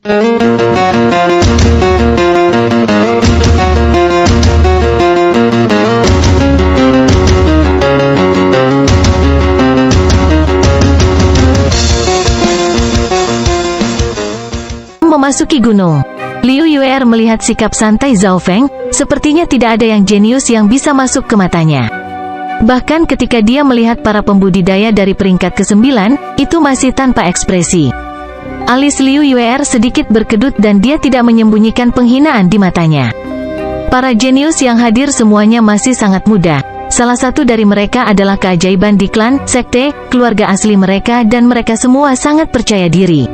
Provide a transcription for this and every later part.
Memasuki gunung, Liu Yuer melihat sikap santai Zhao Feng, sepertinya tidak ada yang jenius yang bisa masuk ke matanya. Bahkan ketika dia melihat para pembudidaya dari peringkat ke-9, itu masih tanpa ekspresi. Alis Liu Yuer sedikit berkedut dan dia tidak menyembunyikan penghinaan di matanya. Para jenius yang hadir semuanya masih sangat muda. Salah satu dari mereka adalah keajaiban di klan, sekte, keluarga asli mereka dan mereka semua sangat percaya diri.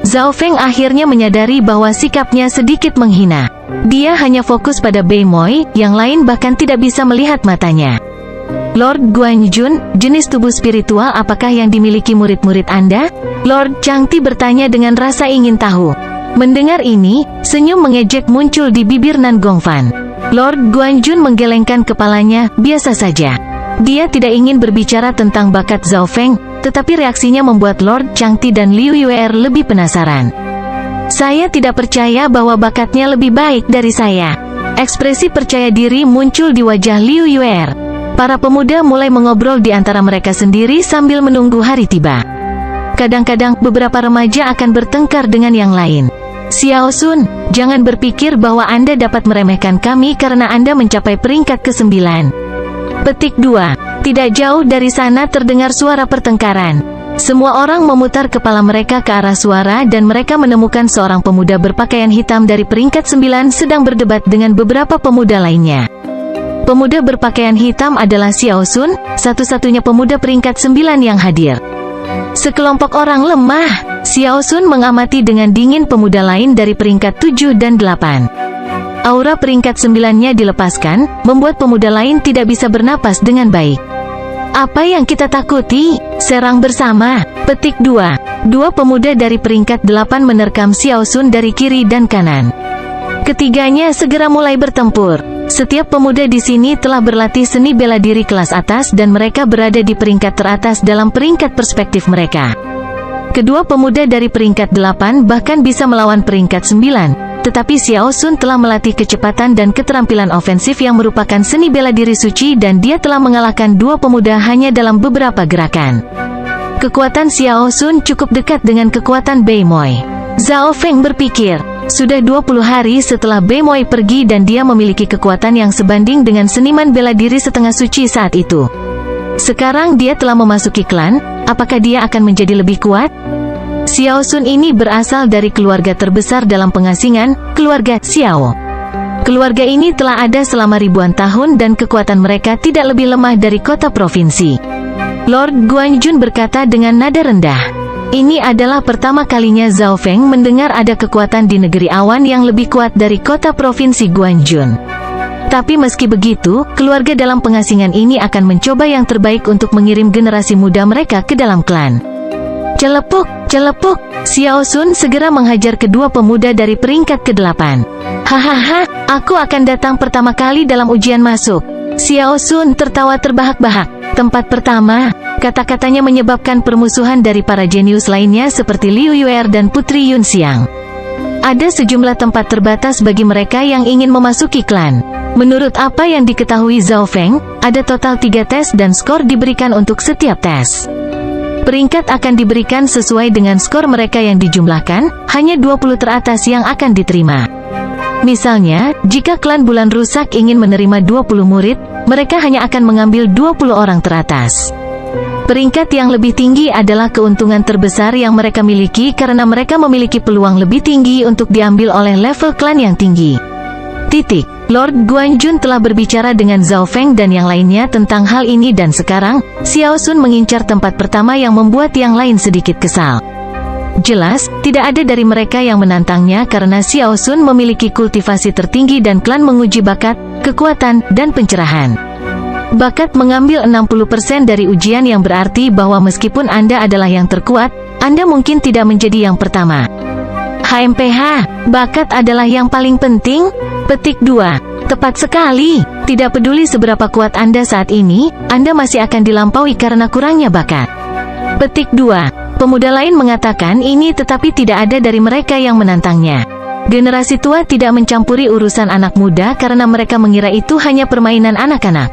Zhao Feng akhirnya menyadari bahwa sikapnya sedikit menghina. Dia hanya fokus pada Bei Moi, yang lain bahkan tidak bisa melihat matanya. Lord Guanjun, jenis tubuh spiritual apakah yang dimiliki murid-murid Anda? Lord Changti bertanya dengan rasa ingin tahu. Mendengar ini, senyum mengejek muncul di bibir Nan Gongfan. Lord Guanjun menggelengkan kepalanya, biasa saja. Dia tidak ingin berbicara tentang bakat Zhao Feng, tetapi reaksinya membuat Lord Changti dan Liu Yuer lebih penasaran. Saya tidak percaya bahwa bakatnya lebih baik dari saya. Ekspresi percaya diri muncul di wajah Liu Yuer. Para pemuda mulai mengobrol di antara mereka sendiri sambil menunggu hari tiba. Kadang-kadang, beberapa remaja akan bertengkar dengan yang lain. Xiao Sun, jangan berpikir bahwa Anda dapat meremehkan kami karena Anda mencapai peringkat ke-9. Petik 2. Tidak jauh dari sana terdengar suara pertengkaran. Semua orang memutar kepala mereka ke arah suara dan mereka menemukan seorang pemuda berpakaian hitam dari peringkat 9 sedang berdebat dengan beberapa pemuda lainnya. Pemuda berpakaian hitam adalah Xiao Sun, satu-satunya pemuda peringkat 9 yang hadir. Sekelompok orang lemah. Xiao Sun mengamati dengan dingin pemuda lain dari peringkat 7 dan 8. Aura peringkat 9-nya dilepaskan, membuat pemuda lain tidak bisa bernapas dengan baik. Apa yang kita takuti? Serang bersama. Petik 2. Dua pemuda dari peringkat 8 menerkam Xiao Sun dari kiri dan kanan. Ketiganya segera mulai bertempur. Setiap pemuda di sini telah berlatih seni bela diri kelas atas dan mereka berada di peringkat teratas dalam peringkat perspektif mereka. Kedua pemuda dari peringkat 8 bahkan bisa melawan peringkat 9. Tetapi Xiao Sun telah melatih kecepatan dan keterampilan ofensif yang merupakan seni bela diri suci dan dia telah mengalahkan dua pemuda hanya dalam beberapa gerakan. Kekuatan Xiao Sun cukup dekat dengan kekuatan Bei Moi. Zhao Feng berpikir, sudah 20 hari setelah Bei Moi pergi dan dia memiliki kekuatan yang sebanding dengan seniman bela diri setengah suci saat itu. Sekarang dia telah memasuki klan, apakah dia akan menjadi lebih kuat? Xiao Sun ini berasal dari keluarga terbesar dalam pengasingan, keluarga Xiao. Keluarga ini telah ada selama ribuan tahun dan kekuatan mereka tidak lebih lemah dari kota provinsi. Lord Guanjun berkata dengan nada rendah. Ini adalah pertama kalinya Zhao Feng mendengar ada kekuatan di negeri awan yang lebih kuat dari kota provinsi Guanjun. Tapi meski begitu, keluarga dalam pengasingan ini akan mencoba yang terbaik untuk mengirim generasi muda mereka ke dalam klan. Celepuk, celepuk. Xiao Sun segera menghajar kedua pemuda dari peringkat ke-8. Hahaha, aku akan datang pertama kali dalam ujian masuk. Xiao Sun tertawa terbahak-bahak. Tempat pertama, kata-katanya menyebabkan permusuhan dari para jenius lainnya seperti Liu Yuer dan Putri Yun Xiang. Ada sejumlah tempat terbatas bagi mereka yang ingin memasuki klan. Menurut apa yang diketahui Zhao Feng, ada total 3 tes dan skor diberikan untuk setiap tes. Peringkat akan diberikan sesuai dengan skor mereka yang dijumlahkan, hanya 20 teratas yang akan diterima. Misalnya, jika klan bulan rusak ingin menerima 20 murid, mereka hanya akan mengambil 20 orang teratas. Peringkat yang lebih tinggi adalah keuntungan terbesar yang mereka miliki karena mereka memiliki peluang lebih tinggi untuk diambil oleh level klan yang tinggi. Titik. Lord Guanjun telah berbicara dengan Zhao Feng dan yang lainnya tentang hal ini dan sekarang, Xiao Sun mengincar tempat pertama yang membuat yang lain sedikit kesal. Jelas, tidak ada dari mereka yang menantangnya karena Xiao Sun memiliki kultivasi tertinggi dan klan menguji bakat, kekuatan, dan pencerahan. Bakat mengambil 60% dari ujian yang berarti bahwa meskipun Anda adalah yang terkuat, Anda mungkin tidak menjadi yang pertama. HMPH, bakat adalah yang paling penting? Petik 2. Tepat sekali. Tidak peduli seberapa kuat Anda saat ini, Anda masih akan dilampaui karena kurangnya bakat. Petik 2. Pemuda lain mengatakan ini tetapi tidak ada dari mereka yang menantangnya. Generasi tua tidak mencampuri urusan anak muda karena mereka mengira itu hanya permainan anak-anak.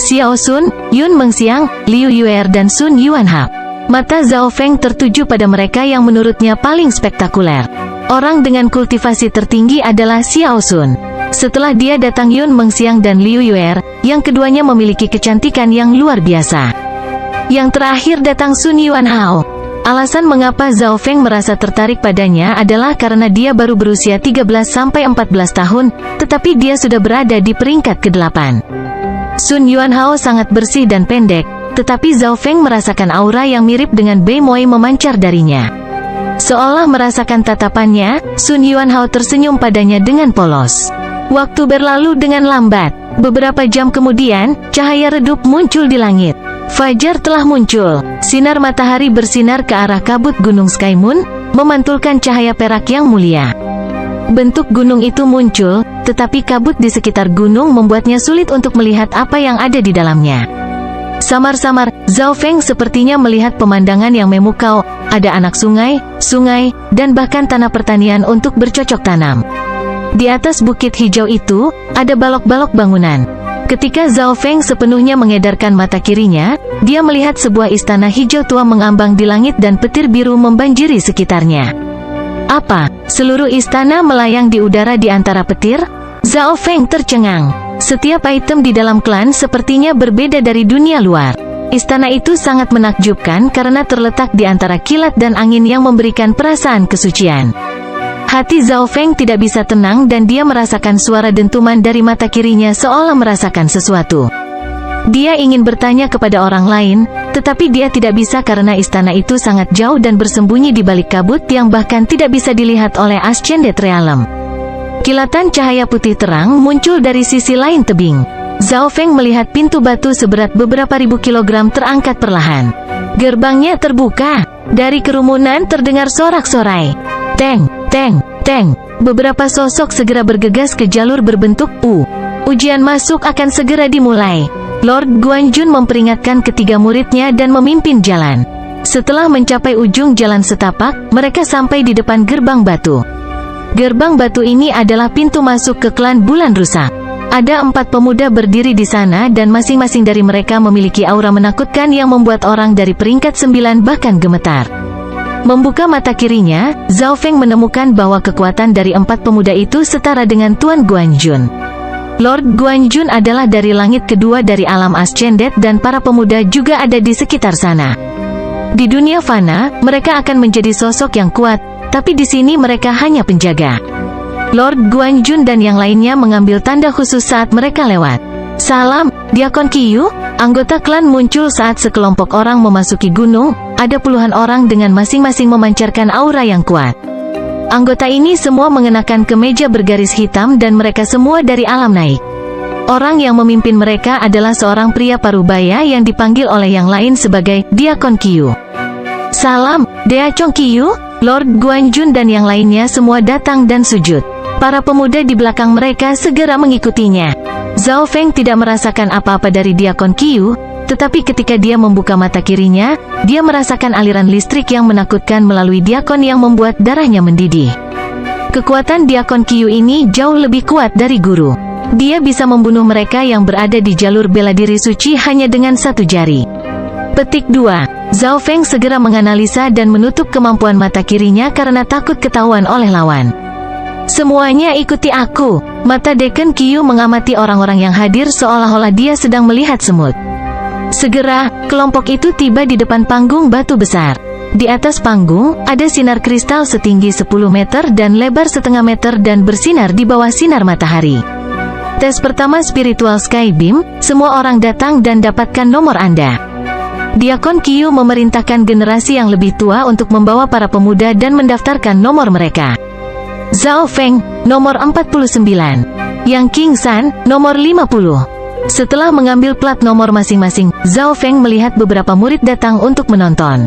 Xiao Sun, Yun Mengxiang, Liu Yuer dan Sun Yuanhao. Mata Zhao Feng tertuju pada mereka yang menurutnya paling spektakuler. Orang dengan kultivasi tertinggi adalah Xiao Sun. Setelah dia datang Yun Mengxiang dan Liu Yuer, yang keduanya memiliki kecantikan yang luar biasa. Yang terakhir datang Sun Yuanhao. Alasan mengapa Zhao Feng merasa tertarik padanya adalah karena dia baru berusia 13-14 tahun, tetapi dia sudah berada di peringkat ke-8. Sun Yuanhao sangat bersih dan pendek, tetapi Zhao Feng merasakan aura yang mirip dengan Bei Moi memancar darinya. Seolah merasakan tatapannya, Sun Yuanhao tersenyum padanya dengan polos. Waktu berlalu dengan lambat. Beberapa jam kemudian, cahaya redup muncul di langit. Fajar telah muncul. Sinar matahari bersinar ke arah kabut Gunung Sky Moon, memantulkan cahaya perak yang mulia. Bentuk gunung itu muncul, tetapi kabut di sekitar gunung membuatnya sulit untuk melihat apa yang ada di dalamnya. Samar-samar, Zhao Feng sepertinya melihat pemandangan yang memukau, ada anak sungai, dan bahkan tanah pertanian untuk bercocok tanam. Di atas bukit hijau itu, ada balok-balok bangunan. Ketika Zhao Feng sepenuhnya mengedarkan mata kirinya, dia melihat sebuah istana hijau tua mengambang di langit dan petir biru membanjiri sekitarnya. Apa? Seluruh istana melayang di udara di antara petir? Zhao Feng tercengang. Setiap item di dalam klan sepertinya berbeda dari dunia luar. Istana itu sangat menakjubkan karena terletak di antara kilat dan angin yang memberikan perasaan kesucian. Hati Zhao Feng tidak bisa tenang dan dia merasakan suara dentuman dari mata kirinya seolah merasakan sesuatu. Dia ingin bertanya kepada orang lain, tetapi dia tidak bisa karena istana itu sangat jauh dan bersembunyi di balik kabut yang bahkan tidak bisa dilihat oleh Ascended Realm. Kilatan cahaya putih terang muncul dari sisi lain tebing. Zhao Feng melihat pintu batu seberat beberapa ribu kilogram terangkat perlahan. Gerbangnya terbuka. Dari kerumunan terdengar sorak-sorai. Teng, teng, teng. Beberapa sosok segera bergegas ke jalur berbentuk U. Ujian masuk akan segera dimulai. Lord Guanjun memperingatkan ketiga muridnya dan memimpin jalan. Setelah mencapai ujung jalan setapak, mereka sampai di depan gerbang batu. Gerbang batu ini adalah pintu masuk ke klan Bulan Rusak. Ada 4 pemuda berdiri di sana dan masing-masing dari mereka memiliki aura menakutkan yang membuat orang dari peringkat 9 bahkan gemetar. Membuka mata kirinya, Zhao Feng menemukan bahwa kekuatan dari 4 pemuda itu setara dengan Tuan Guanjun. Lord Guanjun adalah dari langit kedua dari alam Ascended dan para pemuda juga ada di sekitar sana. Di dunia fana, mereka akan menjadi sosok yang kuat, tapi di sini mereka hanya penjaga. Lord Guanjun dan yang lainnya mengambil tanda khusus saat mereka lewat. Salam, Diakon Qiyu. Anggota klan muncul saat sekelompok orang memasuki gunung, ada puluhan orang dengan masing-masing memancarkan aura yang kuat. Anggota ini semua mengenakan kemeja bergaris hitam dan mereka semua dari alam naik. Orang yang memimpin mereka adalah seorang pria parubaya yang dipanggil oleh yang lain sebagai Diakon Qiyu. Salam, Diakon Qiyu. Lord Guanjun dan yang lainnya semua datang dan sujud. Para pemuda di belakang mereka segera mengikutinya. Zhao Feng tidak merasakan apa-apa dari Diakon Qiyu, tetapi ketika dia membuka mata kirinya, dia merasakan aliran listrik yang menakutkan melalui Diakon yang membuat darahnya mendidih. Kekuatan Diakon Qiyu ini jauh lebih kuat dari guru. Dia bisa membunuh mereka yang berada di jalur bela diri suci hanya dengan 1 jari. Petik 2. Zhao Feng segera menganalisa dan menutup kemampuan mata kirinya karena takut ketahuan oleh lawan. Semuanya ikuti aku. Mata Diakon Qiyu mengamati orang-orang yang hadir seolah-olah dia sedang melihat semut. Segera, kelompok itu tiba di depan panggung batu besar. Di atas panggung, ada sinar kristal setinggi 10 meter dan lebar setengah meter dan bersinar di bawah sinar matahari. Tes pertama Spiritual Sky Beam, semua orang datang dan dapatkan nomor Anda. Diakon Qiyu memerintahkan generasi yang lebih tua untuk membawa para pemuda dan mendaftarkan nomor mereka. Zhao Feng, nomor 49. Yang King San, nomor 50. Setelah mengambil plat nomor masing-masing, Zhao Feng melihat beberapa murid datang untuk menonton.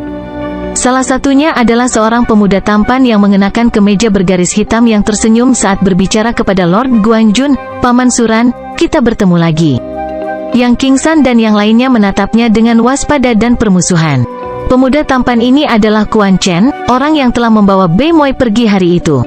Salah satunya adalah seorang pemuda tampan yang mengenakan kemeja bergaris hitam yang tersenyum saat berbicara kepada Lord Guanjun, Paman Suran, kita bertemu lagi. Yang King San dan yang lainnya menatapnya dengan waspada dan permusuhan. Pemuda tampan ini adalah Quan Chen, orang yang telah membawa Bei Moi pergi hari itu.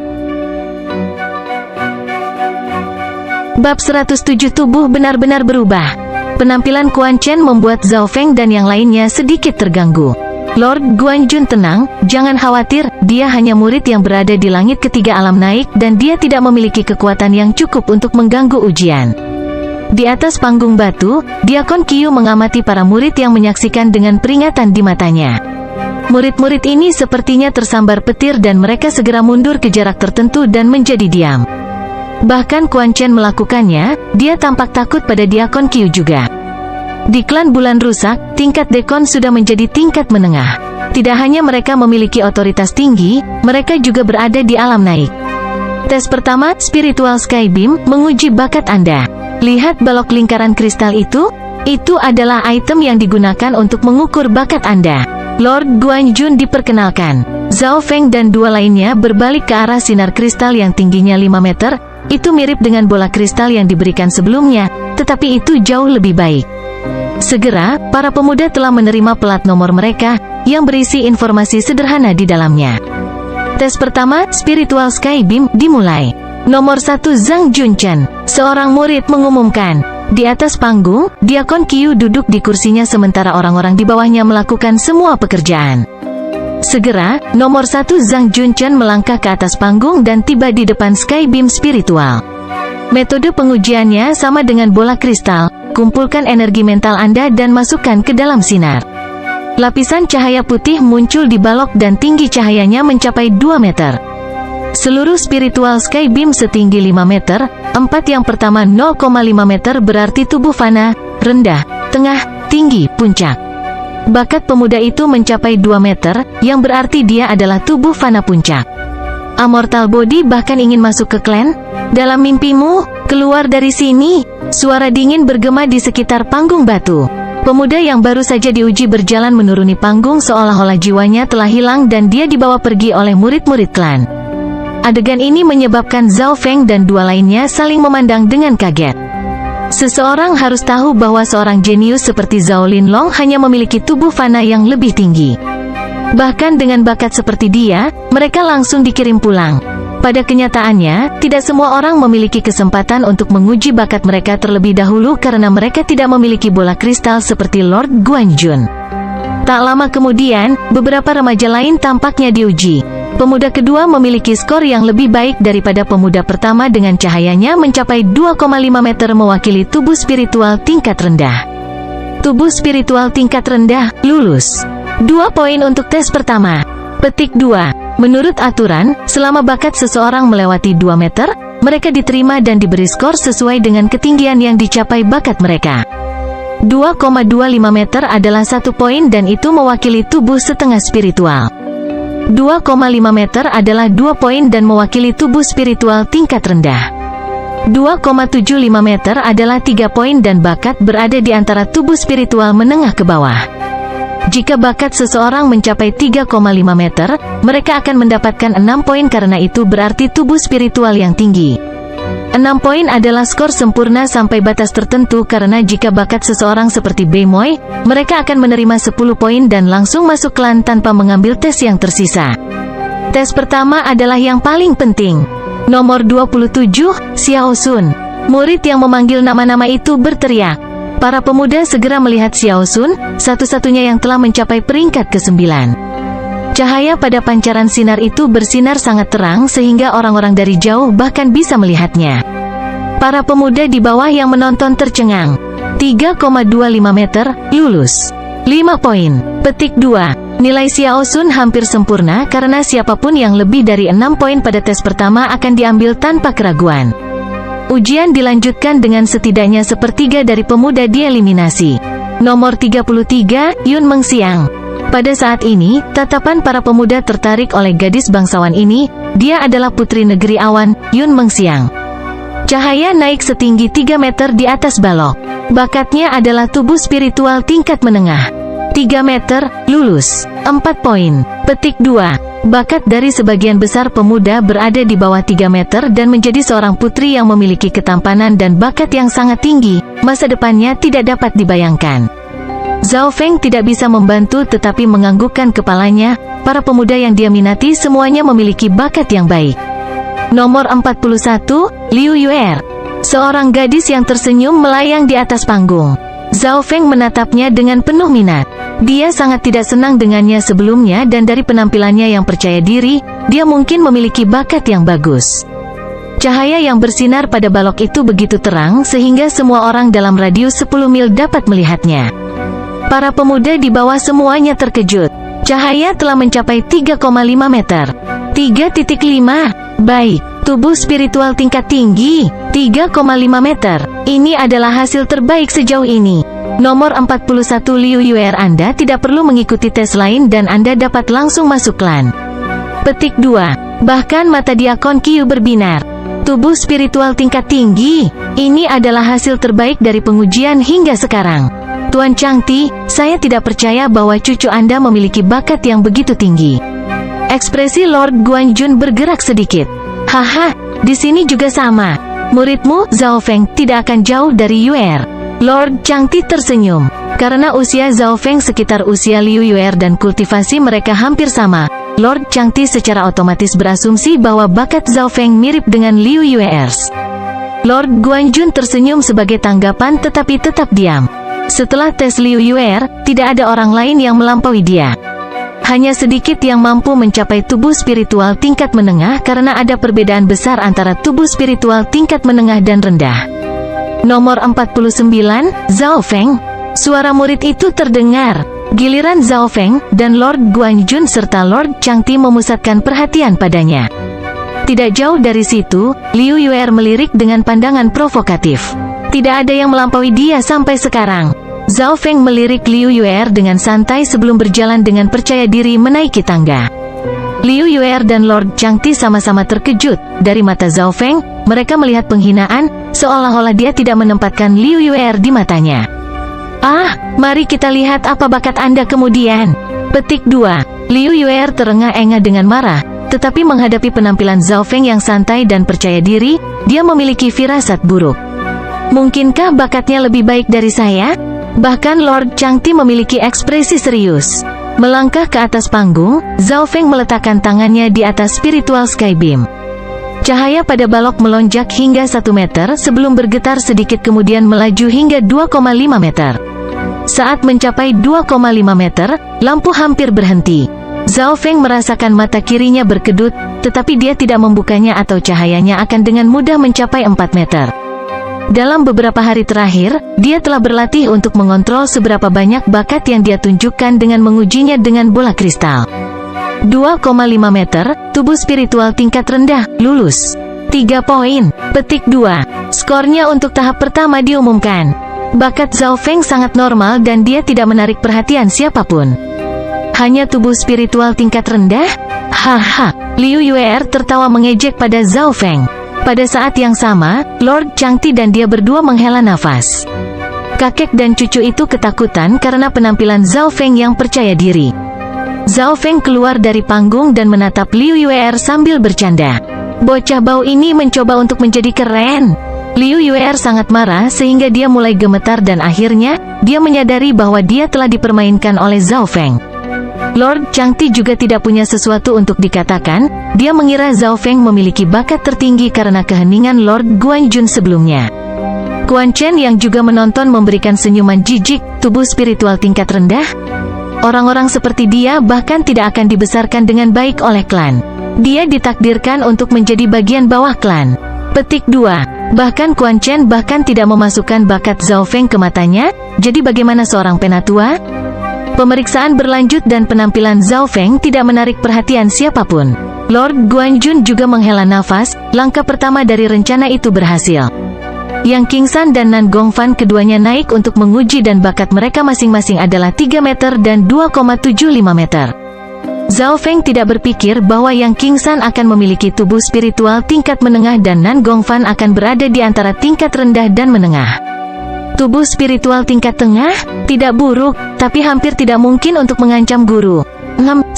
Bab 107 tubuh benar-benar berubah. Penampilan Quan Chen membuat Zhao Feng dan yang lainnya sedikit terganggu. Lord Guanjun tenang, jangan khawatir, dia hanya murid yang berada di langit ketiga alam naik dan dia tidak memiliki kekuatan yang cukup untuk mengganggu ujian. Di atas panggung batu, Diakon Qiu mengamati para murid yang menyaksikan dengan peringatan di matanya. Murid-murid ini sepertinya tersambar petir dan mereka segera mundur ke jarak tertentu dan menjadi diam. Bahkan Quan Chen melakukannya, dia tampak takut pada Diakon Qiu juga. Di klan bulan rusak, tingkat dekon sudah menjadi tingkat menengah. Tidak hanya mereka memiliki otoritas tinggi, mereka juga berada di alam naik. Tes pertama, Spiritual Sky Beam, menguji bakat Anda. Lihat balok lingkaran kristal itu? Itu adalah item yang digunakan untuk mengukur bakat Anda. Lord Guanjun diperkenalkan. Zhao Feng dan dua lainnya berbalik ke arah sinar kristal yang tingginya 5 meter. Itu mirip dengan bola kristal yang diberikan sebelumnya, tetapi itu jauh lebih baik. Segera, para pemuda telah menerima plat nomor mereka, yang berisi informasi sederhana di dalamnya. Tes pertama, Spiritual Sky Beam, dimulai. Nomor 1 Zhang Junchen, seorang murid mengumumkan. Di atas panggung, Diakon Qiu duduk di kursinya sementara orang-orang di bawahnya melakukan semua pekerjaan. Segera, nomor 1 Zhang Junchen melangkah ke atas panggung dan tiba di depan Sky Beam spiritual. Metode pengujiannya sama dengan bola kristal, kumpulkan energi mental Anda dan masukkan ke dalam sinar. Lapisan cahaya putih muncul di balok dan tinggi cahayanya mencapai 2 meter. Seluruh Spiritual Sky Beam setinggi 5 meter, 4 yang pertama 0,5 meter berarti tubuh fana, rendah, tengah, tinggi, puncak. Bakat pemuda itu mencapai 2 meter, yang berarti dia adalah tubuh fana puncak. Immortal Body bahkan ingin masuk ke klan? Dalam mimpimu, keluar dari sini. Suara dingin bergema di sekitar panggung batu. Pemuda yang baru saja diuji berjalan menuruni panggung seolah-olah jiwanya telah hilang dan dia dibawa pergi oleh murid-murid klan. Adegan ini menyebabkan Zhao Feng dan dua lainnya saling memandang dengan kaget. Seseorang harus tahu bahwa seorang jenius seperti Zhao Linlong hanya memiliki tubuh fana yang lebih tinggi. Bahkan dengan bakat seperti dia, mereka langsung dikirim pulang. Pada kenyataannya, tidak semua orang memiliki kesempatan untuk menguji bakat mereka terlebih dahulu karena mereka tidak memiliki bola kristal seperti Lord Guanjun. Tak lama kemudian, beberapa remaja lain tampaknya diuji. Pemuda kedua memiliki skor yang lebih baik daripada pemuda pertama dengan cahayanya mencapai 2,5 meter mewakili tubuh spiritual tingkat rendah. Tubuh spiritual tingkat rendah, lulus. 2 poin untuk tes pertama. Petik 2. Menurut aturan, selama bakat seseorang melewati 2 meter, mereka diterima dan diberi skor sesuai dengan ketinggian yang dicapai bakat mereka. 2,25 meter adalah 1 poin dan itu mewakili tubuh setengah spiritual. 2,5 meter adalah 2 poin dan mewakili tubuh spiritual tingkat rendah. 2,75 meter adalah 3 poin dan bakat berada di antara tubuh spiritual menengah ke bawah. Jika bakat seseorang mencapai 3,5 meter, mereka akan mendapatkan 6 poin karena itu berarti tubuh spiritual yang tinggi. 6 poin adalah skor sempurna sampai batas tertentu karena jika bakat seseorang seperti Bei Moi, mereka akan menerima 10 poin dan langsung masuk klan tanpa mengambil tes yang tersisa. Tes pertama adalah yang paling penting. Nomor 27, Xiao Sun. Murid yang memanggil nama-nama itu berteriak. Para pemuda segera melihat Xiao Sun, satu-satunya yang telah mencapai peringkat ke-9. Cahaya pada pancaran sinar itu bersinar sangat terang sehingga orang-orang dari jauh bahkan bisa melihatnya. Para pemuda di bawah yang menonton tercengang. 3,25 meter, lulus. 5 poin. Petik 2. Nilai Xiao Sun hampir sempurna karena siapapun yang lebih dari 6 poin pada tes pertama akan diambil tanpa keraguan. Ujian dilanjutkan dengan setidaknya sepertiga dari pemuda dieliminasi. Nomor 33, Yun Mengxiang. Pada saat ini, tatapan para pemuda tertarik oleh gadis bangsawan ini. Dia adalah putri negeri awan, Yun Mengxiang. Cahaya naik setinggi 3 meter di atas balok. Bakatnya adalah tubuh spiritual tingkat menengah. 3 meter, lulus. 4 poin. Petik 2. Bakat dari sebagian besar pemuda berada di bawah 3 meter dan menjadi seorang putri yang memiliki ketampanan dan bakat yang sangat tinggi, masa depannya tidak dapat dibayangkan. Zhao Feng tidak bisa membantu tetapi menganggukkan kepalanya. Para pemuda yang dia minati semuanya memiliki bakat yang baik. Nomor 41, Liu Yuer. Seorang gadis yang tersenyum melayang di atas panggung. Zhao Feng menatapnya dengan penuh minat. Dia sangat tidak senang dengannya sebelumnya dan dari penampilannya yang percaya diri, dia mungkin memiliki bakat yang bagus. Cahaya yang bersinar pada balok itu begitu terang sehingga semua orang dalam radius 10 mil dapat melihatnya. Para pemuda di bawah semuanya terkejut. Cahaya telah mencapai 3,5 meter. 3,5. Baik, tubuh spiritual tingkat tinggi, 3,5 meter. Ini adalah hasil terbaik sejauh ini. Nomor 41 Liu Yuer, Anda tidak perlu mengikuti tes lain dan Anda dapat langsung masuk klan. Petik 2. Bahkan mata Diakon Qiu berbinar. Tubuh spiritual tingkat tinggi. Ini adalah hasil terbaik dari pengujian hingga sekarang. Tuan Changti, saya tidak percaya bahwa cucu Anda memiliki bakat yang begitu tinggi. Ekspresi Lord Guanjun bergerak sedikit. Haha, di sini juga sama. Muridmu, Zhao Feng, tidak akan jauh dari Yuer. Lord Changti tersenyum. Karena usia Zhao Feng sekitar usia Liu Yuer dan kultivasi mereka hampir sama, Lord Changti secara otomatis berasumsi bahwa bakat Zhao Feng mirip dengan Liu Yuer's. Lord Guanjun tersenyum sebagai tanggapan tetapi tetap diam. Setelah tes Liu Yuer, tidak ada orang lain yang melampaui dia. Hanya sedikit yang mampu mencapai tubuh spiritual tingkat menengah karena ada perbedaan besar antara tubuh spiritual tingkat menengah dan rendah. Nomor 49, Zhao Feng. Suara murid itu terdengar. Giliran Zhao Feng dan Lord Guanjun serta Lord Changti memusatkan perhatian padanya. Tidak jauh dari situ, Liu Yuer melirik dengan pandangan provokatif. Tidak ada yang melampaui dia sampai sekarang. Zhao Feng melirik Liu Yuer dengan santai sebelum berjalan dengan percaya diri menaiki tangga. Liu Yuer dan Lord Changti sama-sama terkejut. Dari mata Zhao Feng, mereka melihat penghinaan, seolah-olah dia tidak menempatkan Liu Yuer di matanya. Ah, mari kita lihat apa bakat Anda kemudian. Petik 2. Liu Yuer terengah-engah dengan marah, tetapi menghadapi penampilan Zhao Feng yang santai dan percaya diri, dia memiliki firasat buruk. Mungkinkah bakatnya lebih baik dari saya? Bahkan Lord Changti memiliki ekspresi serius. Melangkah ke atas panggung, Zhao Feng meletakkan tangannya di atas spiritual sky beam. Cahaya pada balok melonjak hingga 1 meter sebelum bergetar sedikit kemudian melaju hingga 2,5 meter. Saat mencapai 2,5 meter, lampu hampir berhenti. Zhao Feng merasakan mata kirinya berkedut, tetapi dia tidak membukanya atau cahayanya akan dengan mudah mencapai 4 meter. Dalam beberapa hari terakhir, dia telah berlatih untuk mengontrol seberapa banyak bakat yang dia tunjukkan dengan mengujinya dengan bola kristal. 2,5 meter, tubuh spiritual tingkat rendah, lulus. 3 poin. Petik 2. Skornya untuk tahap pertama diumumkan. Bakat Zhao Feng sangat normal dan dia tidak menarik perhatian siapapun. Hanya tubuh spiritual tingkat rendah? Haha. Liu Yuer tertawa mengejek pada Zhao Feng. Pada saat yang sama, Lord Changti dan dia berdua menghela nafas. Kakek dan cucu itu ketakutan karena penampilan Zhao Feng yang percaya diri. Zhao Feng keluar dari panggung dan menatap Liu Yuer sambil bercanda. Bocah bau ini mencoba untuk menjadi keren. Liu Yuer sangat marah sehingga dia mulai gemetar dan akhirnya, dia menyadari bahwa dia telah dipermainkan oleh Zhao Feng. Lord Changti juga tidak punya sesuatu untuk dikatakan, dia mengira Zhao Feng memiliki bakat tertinggi karena keheningan Lord Guanjun sebelumnya. Quan Chen yang juga menonton memberikan senyuman jijik, tubuh spiritual tingkat rendah. Orang-orang seperti dia bahkan tidak akan dibesarkan dengan baik oleh klan. Dia ditakdirkan untuk menjadi bagian bawah klan. Petik 2. Bahkan Quan Chen bahkan tidak memasukkan bakat Zhao Feng ke matanya, jadi bagaimana seorang penatua? Pemeriksaan berlanjut dan penampilan Zhao Feng tidak menarik perhatian siapapun. Lord Guanjun juga menghela nafas, langkah pertama dari rencana itu berhasil. Yang King San dan Nan Gongfan keduanya naik untuk menguji dan bakat mereka masing-masing adalah 3 meter dan 2,75 meter. Zhao Feng tidak berpikir bahwa Yang King San akan memiliki tubuh spiritual tingkat menengah dan Nan Gongfan akan berada di antara tingkat rendah dan menengah. Tubuh spiritual tingkat tengah? Tidak buruk, tapi hampir tidak mungkin untuk mengancam guru.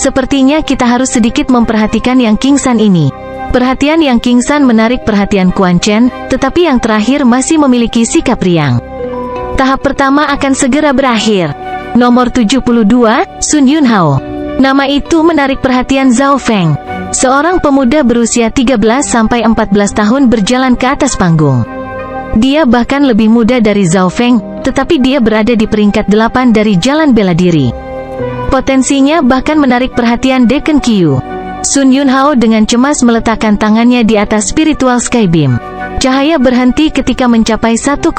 Sepertinya kita harus sedikit memperhatikan Yang King San ini. Perhatian Yang King San menarik perhatian Quan Chen, tetapi yang terakhir masih memiliki sikap riang. Tahap pertama akan segera berakhir. Nomor 72, Sun Yunhao. Nama itu menarik perhatian Zhao Feng. Seorang pemuda berusia 13-14 tahun berjalan ke atas panggung. Dia bahkan lebih muda dari Zhao Feng, tetapi dia berada di peringkat 8 dari jalan bela diri. Potensinya bahkan menarik perhatian Deacon Qiu. Sun Yunhao dengan cemas meletakkan tangannya di atas spiritual sky beam. Cahaya berhenti ketika mencapai 1,25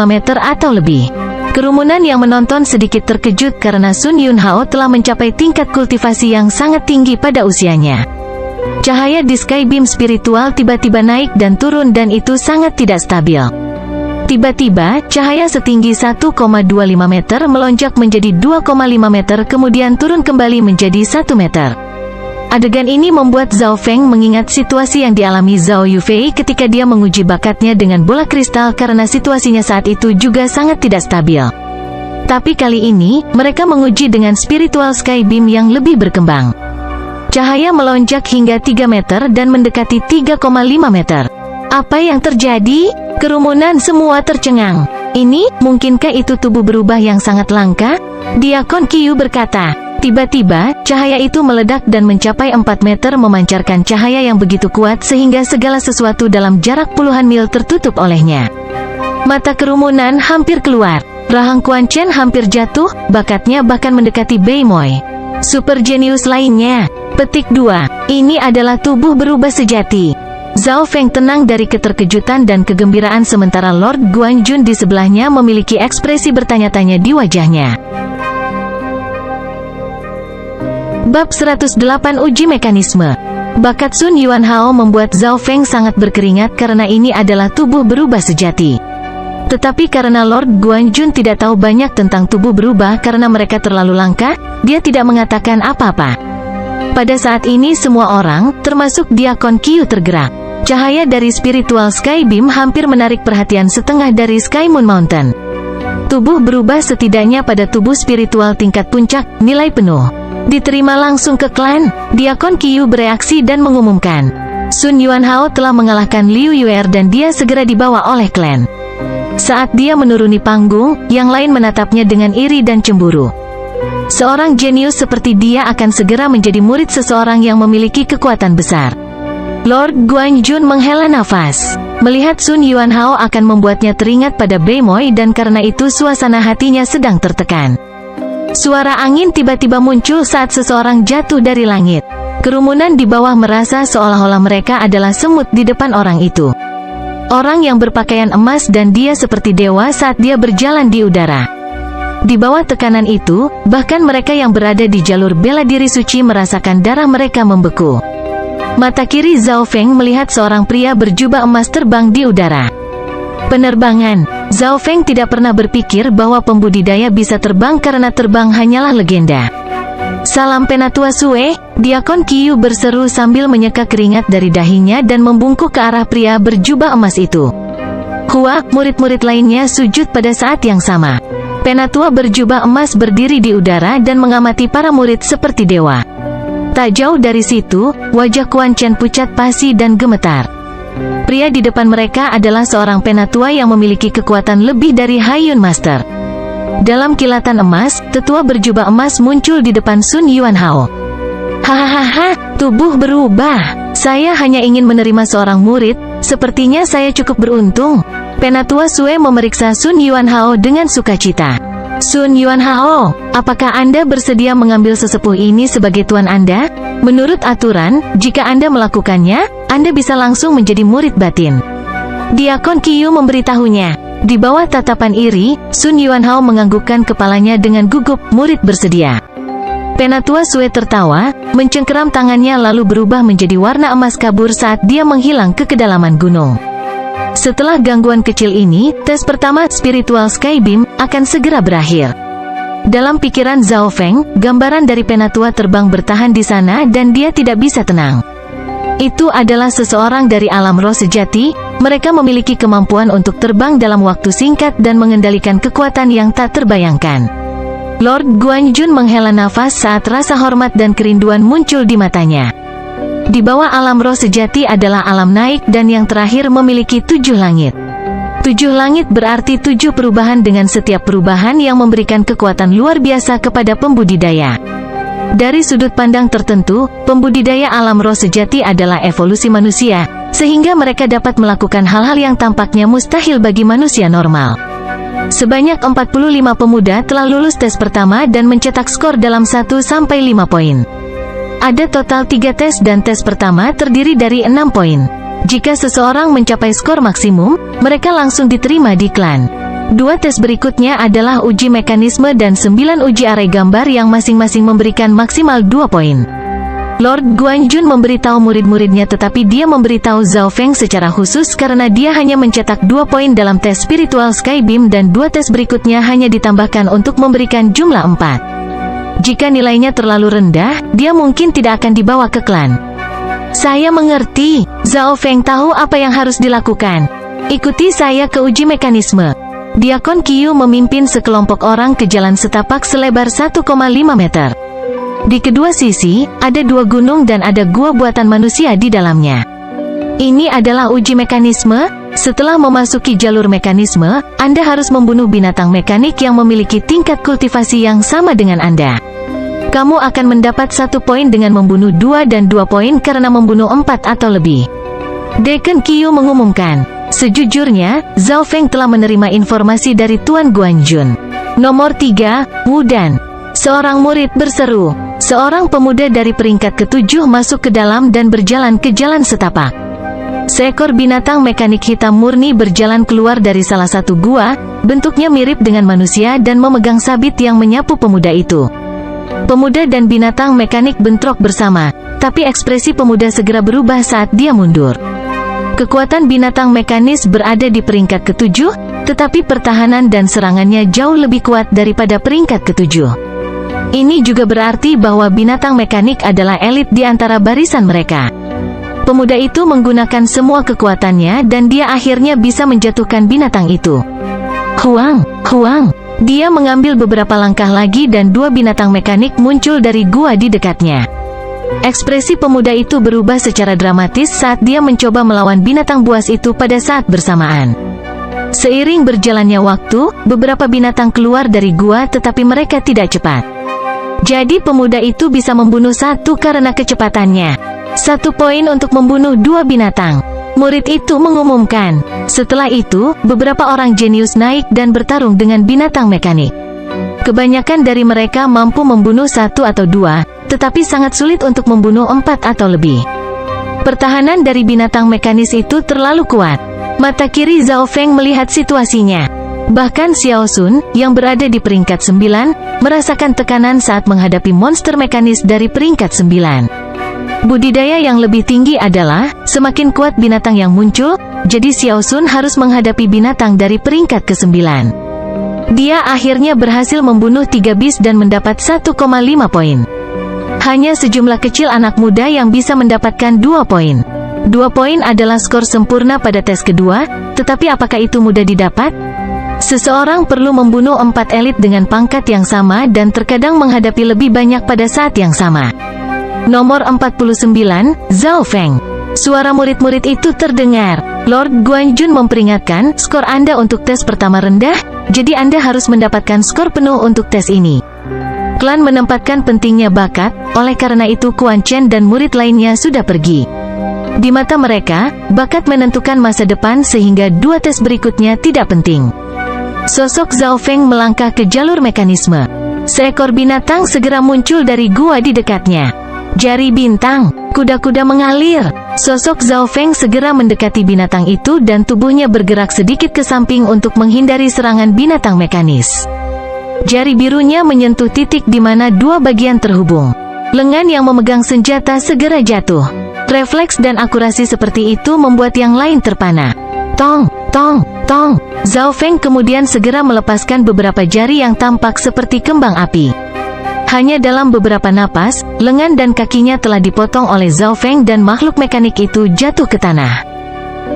meter atau lebih. Kerumunan yang menonton sedikit terkejut karena Sun Yunhao telah mencapai tingkat kultivasi yang sangat tinggi pada usianya. Cahaya di sky beam spiritual tiba-tiba naik dan turun dan itu sangat tidak stabil. Tiba-tiba, cahaya setinggi 1,25 meter melonjak menjadi 2,5 meter kemudian turun kembali menjadi 1 meter. Adegan ini membuat Zhao Feng mengingat situasi yang dialami Zhao Yufei ketika dia menguji bakatnya dengan bola kristal karena situasinya saat itu juga sangat tidak stabil. Tapi kali ini, mereka menguji dengan spiritual sky beam yang lebih berkembang. Cahaya melonjak hingga 3 meter dan mendekati 3,5 meter. Apa yang terjadi? Kerumunan semua tercengang. Ini, mungkinkah itu tubuh berubah yang sangat langka? Deacon Qiu berkata. Tiba-tiba, cahaya itu meledak dan mencapai 4 meter memancarkan cahaya yang begitu kuat sehingga segala sesuatu dalam jarak puluhan mil tertutup olehnya. Mata kerumunan hampir keluar. Rahang Quan Chen hampir jatuh, bakatnya bahkan mendekati Bei Moi. Super jenius lainnya. Petik 2. Ini adalah tubuh berubah sejati. Zhao Feng tenang dari keterkejutan dan kegembiraan sementara Lord Guanjun di sebelahnya memiliki ekspresi bertanya-tanya di wajahnya. Bab 108 Uji Mekanisme. Bakat Sun Yunhao membuat Zhao Feng sangat berkeringat karena ini adalah tubuh berubah sejati. Tetapi karena Lord Guanjun tidak tahu banyak tentang tubuh berubah karena mereka terlalu langka, dia tidak mengatakan apa-apa. Pada saat ini semua orang, termasuk Deacon Qiu tergerak. Cahaya dari spiritual sky beam hampir menarik perhatian setengah dari Sky Moon Mountain. Tubuh berubah setidaknya pada tubuh spiritual tingkat puncak, nilai penuh. Diterima langsung ke klan. Deacon Qiu bereaksi dan mengumumkan, Sun Yunhao telah mengalahkan Liu Yuer dan dia segera dibawa oleh klan. Saat dia menuruni panggung, yang lain menatapnya dengan iri dan cemburu. Seorang jenius seperti dia akan segera menjadi murid seseorang yang memiliki kekuatan besar. Lord Guanjun menghela nafas. Melihat Sun Yunhao akan membuatnya teringat pada Bei Moi dan karena itu suasana hatinya sedang tertekan. Suara angin tiba-tiba muncul saat seseorang jatuh dari langit. Kerumunan di bawah merasa seolah-olah mereka adalah semut di depan orang itu. Orang yang berpakaian emas dan dia seperti dewa saat dia berjalan di udara. Di bawah tekanan itu, bahkan mereka yang berada di jalur bela diri suci merasakan darah mereka membeku. Mata kiri Zhao Feng melihat seorang pria berjubah emas terbang di udara. Penerbangan. Zhao Feng tidak pernah berpikir bahwa pembudidaya bisa terbang karena terbang hanyalah legenda. Salam Penatua Sue, Deacon Qiu berseru sambil menyeka keringat dari dahinya dan membungkuk ke arah pria berjubah emas itu. Hua, murid-murid lainnya sujud pada saat yang sama. Penatua berjubah emas berdiri di udara dan mengamati para murid seperti dewa. Tak jauh dari situ, wajah Quan Chen pucat pasi dan gemetar. Pria di depan mereka adalah seorang penatua yang memiliki kekuatan lebih dari Haiyun Master. Dalam kilatan emas, tetua berjubah emas muncul di depan Sun Yunhao. Hahaha, tubuh berubah. Saya hanya ingin menerima seorang murid, sepertinya saya cukup beruntung. Penatua Sue memeriksa Sun Yunhao dengan sukacita. Sun Yunhao, apakah Anda bersedia mengambil sesepuh ini sebagai tuan Anda? Menurut aturan, jika Anda melakukannya, Anda bisa langsung menjadi murid batin. Deacon Qiu memberitahunya. Di bawah tatapan iri, Sun Yunhao menganggukkan kepalanya dengan gugup, murid bersedia. Penatua Sue tertawa, mencengkeram tangannya lalu berubah menjadi warna emas kabur saat dia menghilang ke kedalaman gunung. Setelah gangguan kecil ini, tes pertama spiritual sky beam akan segera berakhir. Dalam pikiran Zhao Feng, gambaran dari penatua terbang bertahan di sana dan dia tidak bisa tenang. Itu adalah seseorang dari alam roh sejati, mereka memiliki kemampuan untuk terbang dalam waktu singkat dan mengendalikan kekuatan yang tak terbayangkan. Lord Guanjun menghela nafas saat rasa hormat dan kerinduan muncul di matanya. Di bawah alam roh sejati adalah alam naik dan yang terakhir memiliki 7 langit. 7 langit berarti 7 perubahan, dengan setiap perubahan yang memberikan kekuatan luar biasa kepada pembudidaya. Dari sudut pandang tertentu, pembudidaya alam roh sejati adalah evolusi manusia, sehingga mereka dapat melakukan hal-hal yang tampaknya mustahil bagi manusia normal. Sebanyak 45 pemuda telah lulus tes pertama dan mencetak skor dalam 1-5 poin. Ada total 3 tes dan tes pertama terdiri dari 6 poin. Jika seseorang mencapai skor maksimum, mereka langsung diterima di klan. 2 tes berikutnya adalah uji mekanisme dan 9 uji array gambar yang masing-masing memberikan maksimal 2 poin. Lord Guanjun memberitahu murid-muridnya, tetapi dia memberitahu Zhao Feng secara khusus karena dia hanya mencetak 2 poin dalam tes spiritual Skybeam dan 2 tes berikutnya hanya ditambahkan untuk memberikan jumlah 4. Jika nilainya terlalu rendah, dia mungkin tidak akan dibawa ke klan. Saya mengerti. Zhao Feng tahu apa yang harus dilakukan. Ikuti saya ke uji mekanisme. Diakon Qiu memimpin sekelompok orang ke jalan setapak selebar 1,5 meter. Di kedua sisi, ada 2 gunung dan ada gua buatan manusia di dalamnya. Ini adalah uji mekanisme. Setelah memasuki jalur mekanisme, Anda harus membunuh binatang mekanik yang memiliki tingkat kultivasi yang sama dengan Anda. Kamu akan mendapat 1 poin dengan membunuh 2 dan 2 poin karena membunuh 4 atau lebih. Deacon Qiu mengumumkan. Sejujurnya, Zhao Feng telah menerima informasi dari Tuan Guanjun. Nomor 3, Wudan. Seorang murid berseru. Seorang pemuda dari peringkat ke-7 masuk ke dalam dan berjalan ke jalan setapak. Seekor binatang mekanik hitam murni berjalan keluar dari salah satu gua, bentuknya mirip dengan manusia dan memegang sabit yang menyapu pemuda itu. Pemuda dan binatang mekanik bentrok bersama, tapi ekspresi pemuda segera berubah saat dia mundur. Kekuatan binatang mekanis berada di peringkat ke-7, tetapi pertahanan dan serangannya jauh lebih kuat daripada peringkat ke-7. Ini juga berarti bahwa binatang mekanik adalah elit di antara barisan mereka. Pemuda itu menggunakan semua kekuatannya dan dia akhirnya bisa menjatuhkan binatang itu. Huang. Dia mengambil beberapa langkah lagi dan 2 binatang mekanik muncul dari gua di dekatnya. Ekspresi pemuda itu berubah secara dramatis saat dia mencoba melawan binatang buas itu pada saat bersamaan. Seiring berjalannya waktu, beberapa binatang keluar dari gua tetapi mereka tidak cepat. Jadi pemuda itu bisa membunuh 1 karena kecepatannya. 1 poin untuk membunuh 2 binatang. Murid itu mengumumkan. Setelah itu, beberapa orang jenius naik dan bertarung dengan binatang mekanik. Kebanyakan dari mereka mampu membunuh 1 atau 2, tetapi sangat sulit untuk membunuh 4 atau lebih. Pertahanan dari binatang mekanis itu terlalu kuat. Mata kiri Zhao Feng melihat situasinya. Bahkan Xiao Sun, yang berada di peringkat 9, merasakan tekanan saat menghadapi monster mekanis dari peringkat 9. Budidaya yang lebih tinggi adalah, semakin kuat binatang yang muncul, jadi Xiao Sun harus menghadapi binatang dari peringkat ke-9. Dia akhirnya berhasil membunuh 3 bis dan mendapat 1,5 poin. Hanya sejumlah kecil anak muda yang bisa mendapatkan 2 poin. 2 poin adalah skor sempurna pada tes kedua, tetapi apakah itu mudah didapat? Seseorang perlu membunuh 4 elit dengan pangkat yang sama dan terkadang menghadapi lebih banyak pada saat yang sama. Nomor 49, Zhao Feng. Suara murid-murid itu terdengar. Lord Guanjun memperingatkan, skor Anda untuk tes pertama rendah, jadi Anda harus mendapatkan skor penuh untuk tes ini. Klan menempatkan pentingnya bakat, oleh karena itu Quan Chen dan murid lainnya sudah pergi. Di mata mereka, bakat menentukan masa depan sehingga 2 tes berikutnya tidak penting. Sosok Zhao Feng melangkah ke jalur mekanisme. Seekor binatang segera muncul dari gua di dekatnya. Jari bintang, kuda-kuda mengalir. Sosok Zhao Feng segera mendekati binatang itu dan tubuhnya bergerak sedikit ke samping untuk menghindari serangan binatang mekanis. Jari birunya menyentuh titik di mana 2 bagian terhubung. Lengan yang memegang senjata segera jatuh. Refleks dan akurasi seperti itu membuat yang lain terpana. Tong. Zhao Feng kemudian segera melepaskan beberapa jari yang tampak seperti kembang api. Hanya dalam beberapa napas, lengan dan kakinya telah dipotong oleh Zhao Feng dan makhluk mekanik itu jatuh ke tanah.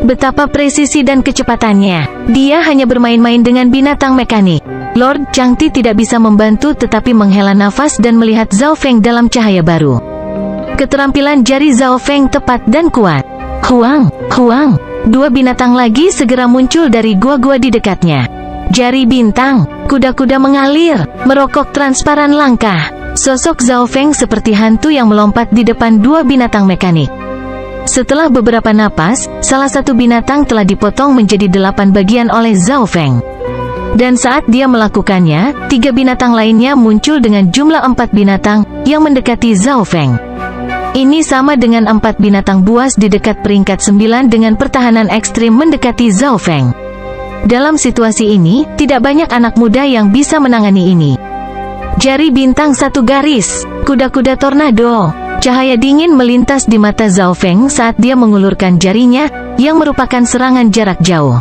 Betapa presisi dan kecepatannya. Dia hanya bermain-main dengan binatang mekanik. Lord Changti tidak bisa membantu tetapi menghela nafas dan melihat Zhao Feng dalam cahaya baru. Keterampilan jari Zhao Feng tepat dan kuat. Huang. Dua binatang lagi segera muncul dari gua-gua di dekatnya. Jari bintang, kuda-kuda mengalir, merokok transparan langkah. Sosok Zhao Feng seperti hantu yang melompat di depan dua binatang mekanik. Setelah beberapa napas, salah satu binatang telah dipotong menjadi 8 bagian oleh Zhao Feng. Dan saat dia melakukannya, 3 binatang lainnya muncul dengan jumlah 4 binatang yang mendekati Zhao Feng. Ini sama dengan 4 binatang buas di dekat peringkat 9 dengan pertahanan ekstrim mendekati Zhao Feng. Dalam situasi ini, tidak banyak anak muda yang bisa menangani ini. Jari bintang satu garis, kuda-kuda tornado. Cahaya dingin melintas di mata Zhao Feng saat dia mengulurkan jarinya, yang merupakan serangan jarak jauh.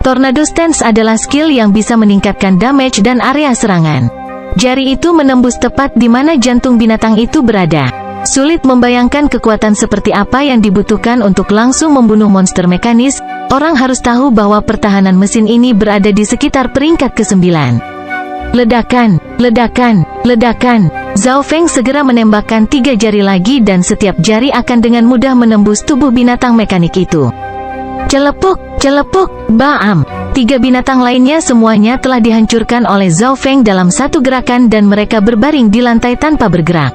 Tornado Stance adalah skill yang bisa meningkatkan damage dan area serangan. Jari itu menembus tepat di mana jantung binatang itu berada. Sulit membayangkan kekuatan seperti apa yang dibutuhkan untuk langsung membunuh monster mekanis. Orang harus tahu bahwa pertahanan mesin ini berada di sekitar peringkat ke-9. Ledakan, ledakan, ledakan. Zhao Feng segera menembakkan 3 jari lagi dan setiap jari akan dengan mudah menembus tubuh binatang mekanik itu. Celepuk, celepuk, baam. 3 binatang lainnya semuanya telah dihancurkan oleh Zhao Feng dalam satu gerakan dan mereka berbaring di lantai tanpa bergerak.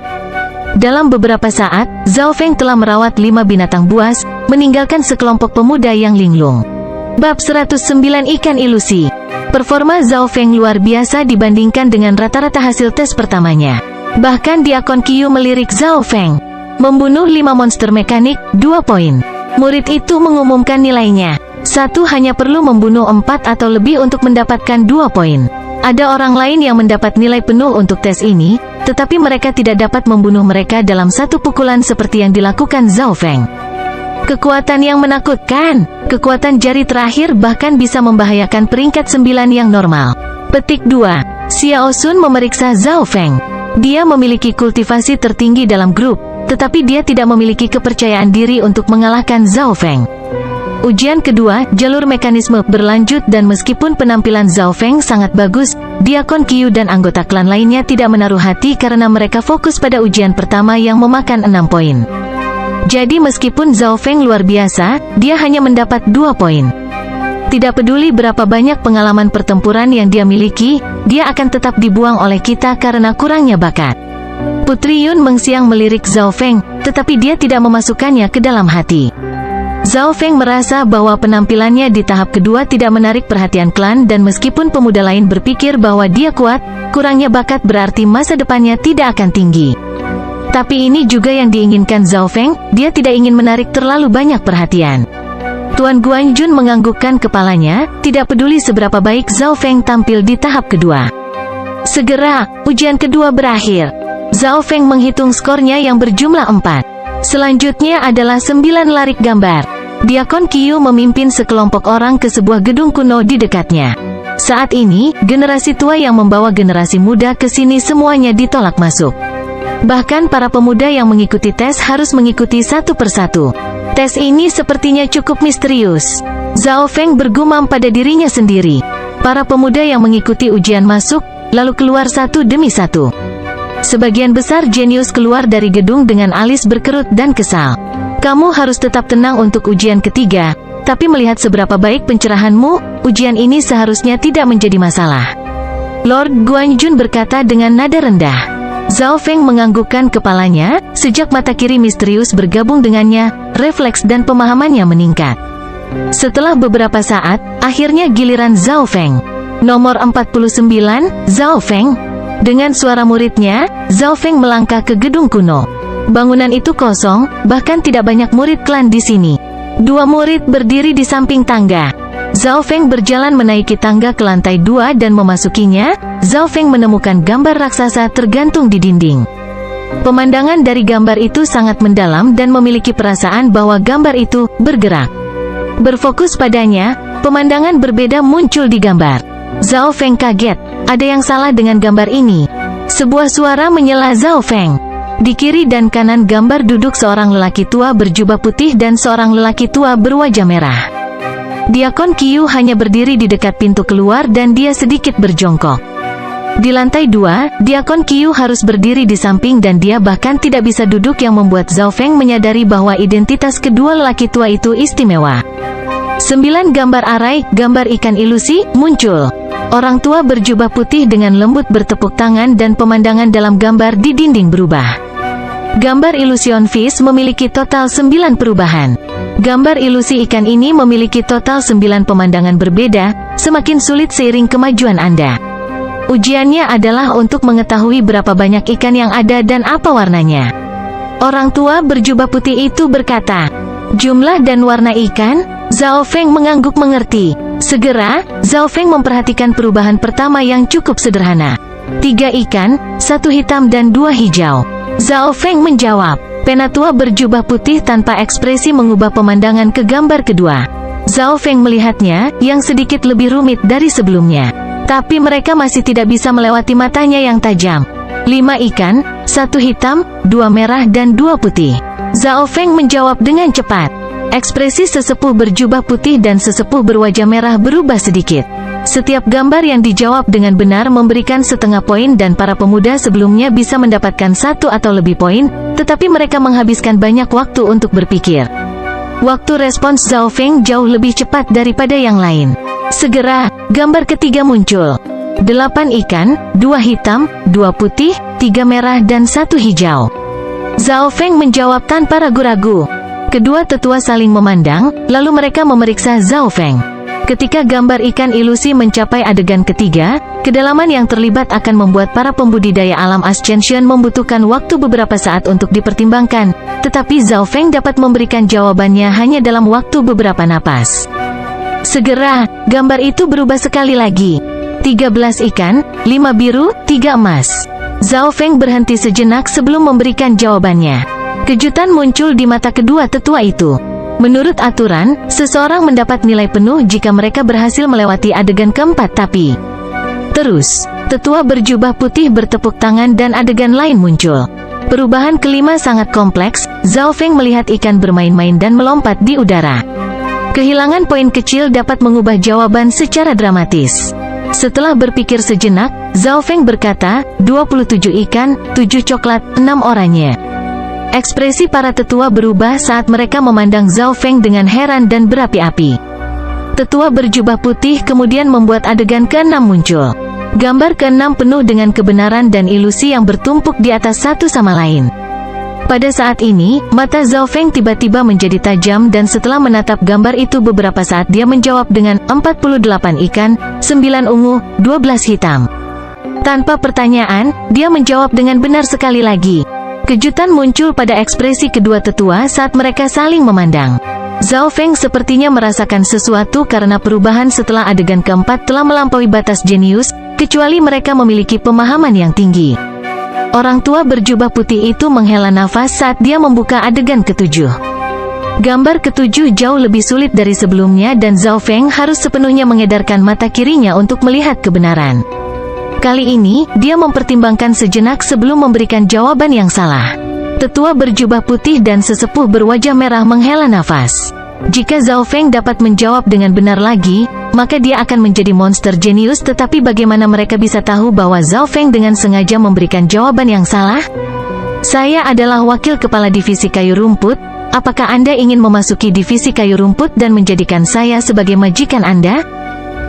Dalam beberapa saat, Zhao Feng telah merawat 5 binatang buas, meninggalkan sekelompok pemuda yang linglung. Bab 109 Ikan Ilusi. Performa Zhao Feng luar biasa dibandingkan dengan rata-rata hasil tes pertamanya. Bahkan di akun Qiu melirik Zhao Feng. Membunuh 5 monster mekanik, 2 poin. Murid itu mengumumkan nilainya. 1 hanya perlu membunuh 4 atau lebih untuk mendapatkan 2 poin. Ada orang lain yang mendapat nilai penuh untuk tes ini, tetapi mereka tidak dapat membunuh mereka dalam satu pukulan seperti yang dilakukan Zhao Feng. Kekuatan yang menakutkan. Kekuatan jari terakhir bahkan bisa membahayakan peringkat 9 yang normal. Petik 2. Xiao Sun memeriksa Zhao Feng. Dia memiliki kultivasi tertinggi dalam grup, tetapi dia tidak memiliki kepercayaan diri untuk mengalahkan Zhao Feng. Ujian kedua, jalur mekanisme, berlanjut dan meskipun penampilan Zhao Feng sangat bagus, Diakon Qiu dan anggota klan lainnya tidak menaruh hati karena mereka fokus pada ujian pertama yang memakan 6 poin. Jadi meskipun Zhao Feng luar biasa, dia hanya mendapat 2 poin. Tidak peduli berapa banyak pengalaman pertempuran yang dia miliki, dia akan tetap dibuang oleh kita karena kurangnya bakat. Putri Yun Mengxiang melirik Zhao Feng, tetapi dia tidak memasukkannya ke dalam hati. Zhao Feng merasa bahwa penampilannya di tahap kedua tidak menarik perhatian klan dan meskipun pemuda lain berpikir bahwa dia kuat, kurangnya bakat berarti masa depannya tidak akan tinggi. Tapi ini juga yang diinginkan Zhao Feng, dia tidak ingin menarik terlalu banyak perhatian. Tuan Guanjun menganggukkan kepalanya, tidak peduli seberapa baik Zhao Feng tampil di tahap kedua. Segera, ujian kedua berakhir. Zhao Feng menghitung skornya yang berjumlah 4. Selanjutnya adalah 9 larik gambar. Diakon Qiu memimpin sekelompok orang ke sebuah gedung kuno di dekatnya. Saat ini, generasi tua yang membawa generasi muda ke sini semuanya ditolak masuk. Bahkan para pemuda yang mengikuti tes harus mengikuti satu persatu. Tes ini sepertinya cukup misterius. Zhao Feng bergumam pada dirinya sendiri. Para pemuda yang mengikuti ujian masuk, lalu keluar satu demi satu. Sebagian besar jenius keluar dari gedung dengan alis berkerut dan kesal. Kamu harus tetap tenang untuk ujian ketiga, tapi melihat seberapa baik pencerahanmu, ujian ini seharusnya tidak menjadi masalah. Lord Guanjun berkata dengan nada rendah. Zhao Feng menganggukkan kepalanya, sejak mata kiri misterius bergabung dengannya, refleks dan pemahamannya meningkat. Setelah beberapa saat, akhirnya giliran Zhao Feng. Nomor 49, Zhao Feng. Dengan suara muridnya, Zhao Feng melangkah ke gedung kuno. Bangunan itu kosong, bahkan tidak banyak murid klan di sini. 2 murid berdiri di samping tangga. Zhao Feng berjalan menaiki tangga ke lantai 2 dan memasukinya. Zhao Feng menemukan gambar raksasa tergantung di dinding. Pemandangan dari gambar itu sangat mendalam dan memiliki perasaan bahwa gambar itu bergerak. Berfokus padanya, pemandangan berbeda muncul di gambar. Zhao Feng kaget, ada yang salah dengan gambar ini. Sebuah suara menyela Zhao Feng. Di kiri dan kanan gambar duduk seorang lelaki tua berjubah putih dan seorang lelaki tua berwajah merah. Diakon Qiu hanya berdiri di dekat pintu keluar dan dia sedikit berjongkok. Di lantai 2, Diakon Qiu harus berdiri di samping dan dia bahkan tidak bisa duduk yang membuat Zhao Feng menyadari bahwa identitas kedua lelaki tua itu istimewa. 9 gambar arai, gambar ikan ilusi, muncul. Orang tua berjubah putih dengan lembut bertepuk tangan dan pemandangan dalam gambar di dinding berubah. Gambar Illusion Fish memiliki total 9 perubahan. Gambar ilusi ikan ini memiliki total 9 pemandangan berbeda, semakin sulit seiring kemajuan Anda. Ujiannya adalah untuk mengetahui berapa banyak ikan yang ada dan apa warnanya. Orang tua berjubah putih itu berkata, "Jumlah dan warna ikan?" Zhao Feng mengangguk mengerti. Segera, Zhao Feng memperhatikan perubahan pertama yang cukup sederhana. 3 ikan, 1 hitam dan 2 hijau. Zhao Feng menjawab. Penatua berjubah putih tanpa ekspresi mengubah pemandangan ke gambar kedua. Zhao Feng melihatnya, yang sedikit lebih rumit dari sebelumnya. Tapi mereka masih tidak bisa melewati matanya yang tajam. 5 ikan, 1 hitam, 2 merah dan 2 putih. Zhao Feng menjawab dengan cepat. Ekspresi sesepuh berjubah putih dan sesepuh berwajah merah berubah sedikit. Setiap gambar yang dijawab dengan benar memberikan setengah poin dan para pemuda sebelumnya bisa mendapatkan 1 atau lebih poin, tetapi mereka menghabiskan banyak waktu untuk berpikir. Waktu respons Zhao Feng jauh lebih cepat daripada yang lain. Segera, gambar ketiga muncul. 8 ikan, 2 hitam, 2 putih, 3 merah dan 1 hijau. Zhao Feng menjawab tanpa ragu-ragu. Kedua tetua saling memandang, lalu mereka memeriksa Zhao Feng. Ketika gambar ikan ilusi mencapai adegan ketiga, kedalaman yang terlibat akan membuat para pembudidaya alam Ascension membutuhkan waktu beberapa saat untuk dipertimbangkan, tetapi Zhao Feng dapat memberikan jawabannya hanya dalam waktu beberapa napas. Segera, gambar itu berubah sekali lagi. 13 ikan, 5 biru, 3 emas. Zhao Feng berhenti sejenak sebelum memberikan jawabannya. Kejutan muncul di mata kedua tetua itu. Menurut aturan, seseorang mendapat nilai penuh jika mereka berhasil melewati adegan keempat tapi... Terus, tetua berjubah putih bertepuk tangan dan adegan lain muncul. Perubahan kelima sangat kompleks, Zhao Feng melihat ikan bermain-main dan melompat di udara. Kehilangan poin kecil dapat mengubah jawaban secara dramatis. Setelah berpikir sejenak, Zhao Feng berkata, 27 ikan, 7 coklat, 6 oranye. Ekspresi para tetua berubah saat mereka memandang Zhao Feng dengan heran dan berapi-api. Tetua berjubah putih kemudian membuat adegan ke-6 muncul. Gambar ke-6 penuh dengan kebenaran dan ilusi yang bertumpuk di atas satu sama lain. Pada saat ini, mata Zhao Feng tiba-tiba menjadi tajam dan setelah menatap gambar itu beberapa saat dia menjawab dengan 48 ikan, 9 ungu, 12 hitam. Tanpa pertanyaan, dia menjawab dengan benar sekali lagi. Kejutan muncul pada ekspresi kedua tetua saat mereka saling memandang. Zhao Feng sepertinya merasakan sesuatu karena perubahan setelah adegan keempat telah melampaui batas jenius, kecuali mereka memiliki pemahaman yang tinggi. Orang tua berjubah putih itu menghela nafas saat dia membuka adegan ketujuh. Gambar ketujuh jauh lebih sulit dari sebelumnya dan Zhao Feng harus sepenuhnya mengedarkan mata kirinya untuk melihat kebenaran. Kali ini, dia mempertimbangkan sejenak sebelum memberikan jawaban yang salah. Tetua berjubah putih dan sesepuh berwajah merah menghela nafas. Jika Zhao Feng dapat menjawab dengan benar lagi, maka dia akan menjadi monster jenius, tetapi bagaimana mereka bisa tahu bahwa Zhao Feng dengan sengaja memberikan jawaban yang salah? Saya adalah wakil kepala divisi kayu rumput, apakah Anda ingin memasuki divisi kayu rumput dan menjadikan saya sebagai majikan Anda?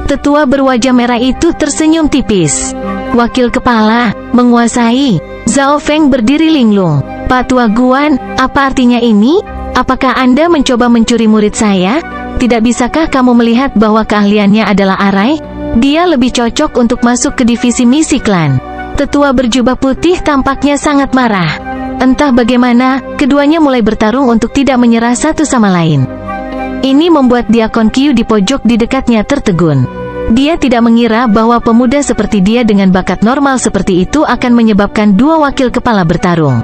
Tetua berwajah merah itu tersenyum tipis. Wakil kepala, menguasai. Zhao Feng berdiri linglung. Pak Tua Guan, apa artinya ini? Apakah Anda mencoba mencuri murid saya? Tidak bisakah kamu melihat bahwa keahliannya adalah arai? Dia lebih cocok untuk masuk ke divisi misi klan. Tetua berjubah putih tampaknya sangat marah. Entah bagaimana, keduanya mulai bertarung untuk tidak menyerah satu sama lain. Ini membuat Diakon Qiu di pojok di dekatnya tertegun. Dia tidak mengira bahwa pemuda seperti dia dengan bakat normal seperti itu akan menyebabkan dua wakil kepala bertarung.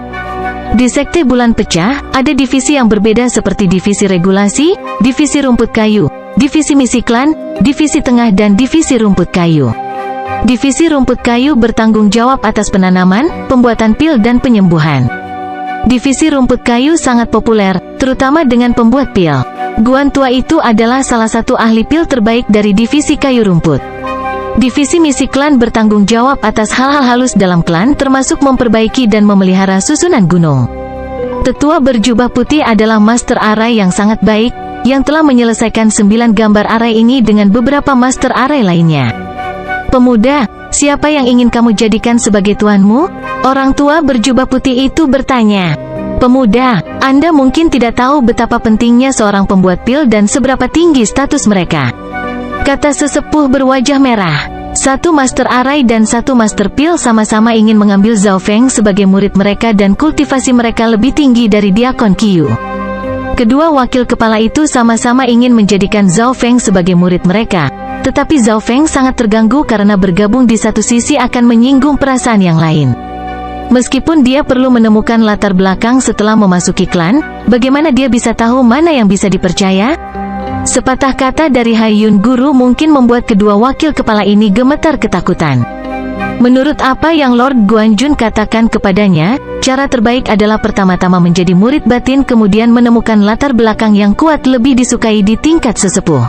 Di Sekte Bulan Pecah, ada divisi yang berbeda seperti divisi regulasi, divisi rumput kayu, divisi misi klan, divisi tengah dan divisi rumput kayu. Divisi rumput kayu bertanggung jawab atas penanaman, pembuatan pil dan penyembuhan. Divisi rumput kayu sangat populer, terutama dengan pembuat pil. Guan tua itu adalah salah satu ahli pil terbaik dari divisi kayu rumput. Divisi misi klan bertanggung jawab atas hal-hal halus dalam klan termasuk memperbaiki dan memelihara susunan gunung. Tetua berjubah putih adalah master arai yang sangat baik, yang telah menyelesaikan 9 gambar arai ini dengan beberapa master arai lainnya. Pemuda, siapa yang ingin kamu jadikan sebagai tuanmu? Orang tua berjubah putih itu bertanya. Pemuda, Anda mungkin tidak tahu betapa pentingnya seorang pembuat pil dan seberapa tinggi status mereka, kata sesepuh berwajah merah. Satu master arai dan satu master pil sama-sama ingin mengambil Zhao Feng sebagai murid mereka dan kultivasi mereka lebih tinggi dari Diakon Qiu. Kedua wakil kepala itu sama-sama ingin menjadikan Zhao Feng sebagai murid mereka, tetapi Zhao Feng sangat terganggu karena bergabung di satu sisi akan menyinggung perasaan yang lain. Meskipun dia perlu menemukan latar belakang setelah memasuki klan, bagaimana dia bisa tahu mana yang bisa dipercaya? Sepatah kata dari Haiyun Guru mungkin membuat kedua wakil kepala ini gemetar ketakutan. Menurut apa yang Lord Guanjun katakan kepadanya, cara terbaik adalah pertama-tama menjadi murid batin kemudian menemukan latar belakang yang kuat lebih disukai di tingkat sesepuh.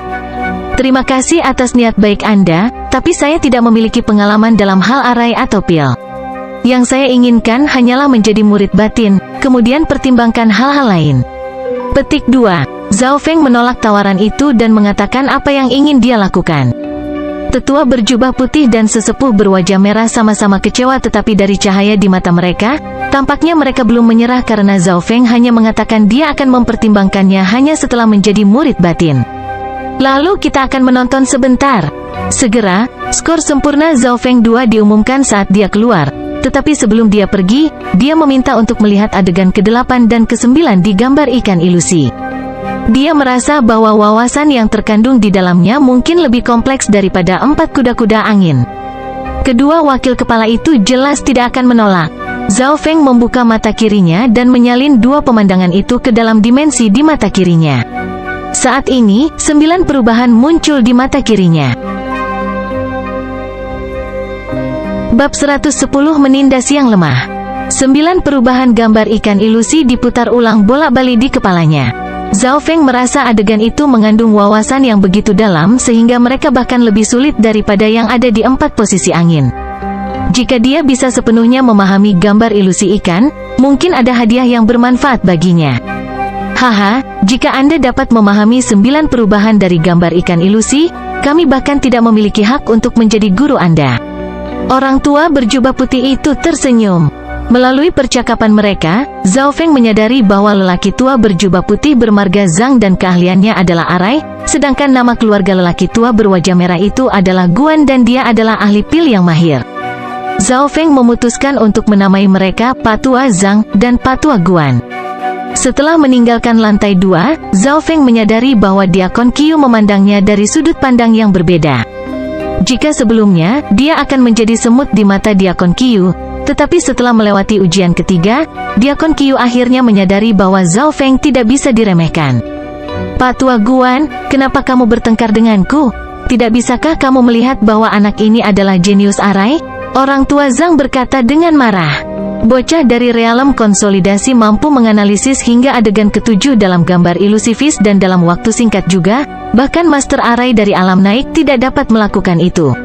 Terima kasih atas niat baik Anda, tapi saya tidak memiliki pengalaman dalam hal arai atau pil. Yang saya inginkan hanyalah menjadi murid batin, kemudian pertimbangkan hal-hal lain. Petik 2. Zhao Feng menolak tawaran itu dan mengatakan apa yang ingin dia lakukan. Tetua berjubah putih dan sesepuh berwajah merah sama-sama kecewa, tetapi dari cahaya di mata mereka, tampaknya mereka belum menyerah karena Zhao Feng hanya mengatakan dia akan mempertimbangkannya hanya setelah menjadi murid batin. Lalu kita akan menonton sebentar. Segera, skor sempurna Zhao Feng 2 diumumkan saat dia keluar. Tetapi sebelum dia pergi, dia meminta untuk melihat adegan ke-8 dan ke-9 di gambar ikan ilusi. Dia merasa bahwa wawasan yang terkandung di dalamnya mungkin lebih kompleks daripada 4 kuda-kuda angin. Kedua wakil kepala itu jelas tidak akan menolak. Zhao Feng membuka mata kirinya dan menyalin 2 pemandangan itu ke dalam dimensi di mata kirinya. Saat ini, 9 perubahan muncul di mata kirinya. Bab 110 Menindas yang lemah. 9 perubahan gambar ikan ilusi diputar ulang bolak-balik di kepalanya. Zhao Feng merasa adegan itu mengandung wawasan yang begitu dalam sehingga mereka bahkan lebih sulit daripada yang ada di 4 posisi angin. Jika dia bisa sepenuhnya memahami gambar ilusi ikan, mungkin ada hadiah yang bermanfaat baginya. Haha, jika Anda dapat memahami 9 perubahan dari gambar ikan ilusi, kami bahkan tidak memiliki hak untuk menjadi guru Anda. Orang tua berjubah putih itu tersenyum. Melalui percakapan mereka, Zhao Feng menyadari bahwa lelaki tua berjubah putih bermarga Zhang dan keahliannya adalah arai, sedangkan nama keluarga lelaki tua berwajah merah itu adalah Guan dan dia adalah ahli pil yang mahir. Zhao Feng memutuskan untuk menamai mereka Patua Zhang dan Patua Guan. Setelah meninggalkan lantai 2, Zhao Feng menyadari bahwa Diakon Qiu memandangnya dari sudut pandang yang berbeda. Jika sebelumnya, dia akan menjadi semut di mata Diakon Qiu, tetapi setelah melewati ujian ketiga, Diakon Qiu akhirnya menyadari bahwa Zhao Feng tidak bisa diremehkan. Patua Guan, kenapa kamu bertengkar denganku? Tidak bisakah kamu melihat bahwa anak ini adalah jenius arai? Orang tua Zhang berkata dengan marah. Bocah dari realem konsolidasi mampu menganalisis hingga adegan ke-7 dalam gambar ilusi Fis dan dalam waktu singkat juga, bahkan Master Arai dari alam naik tidak dapat melakukan itu.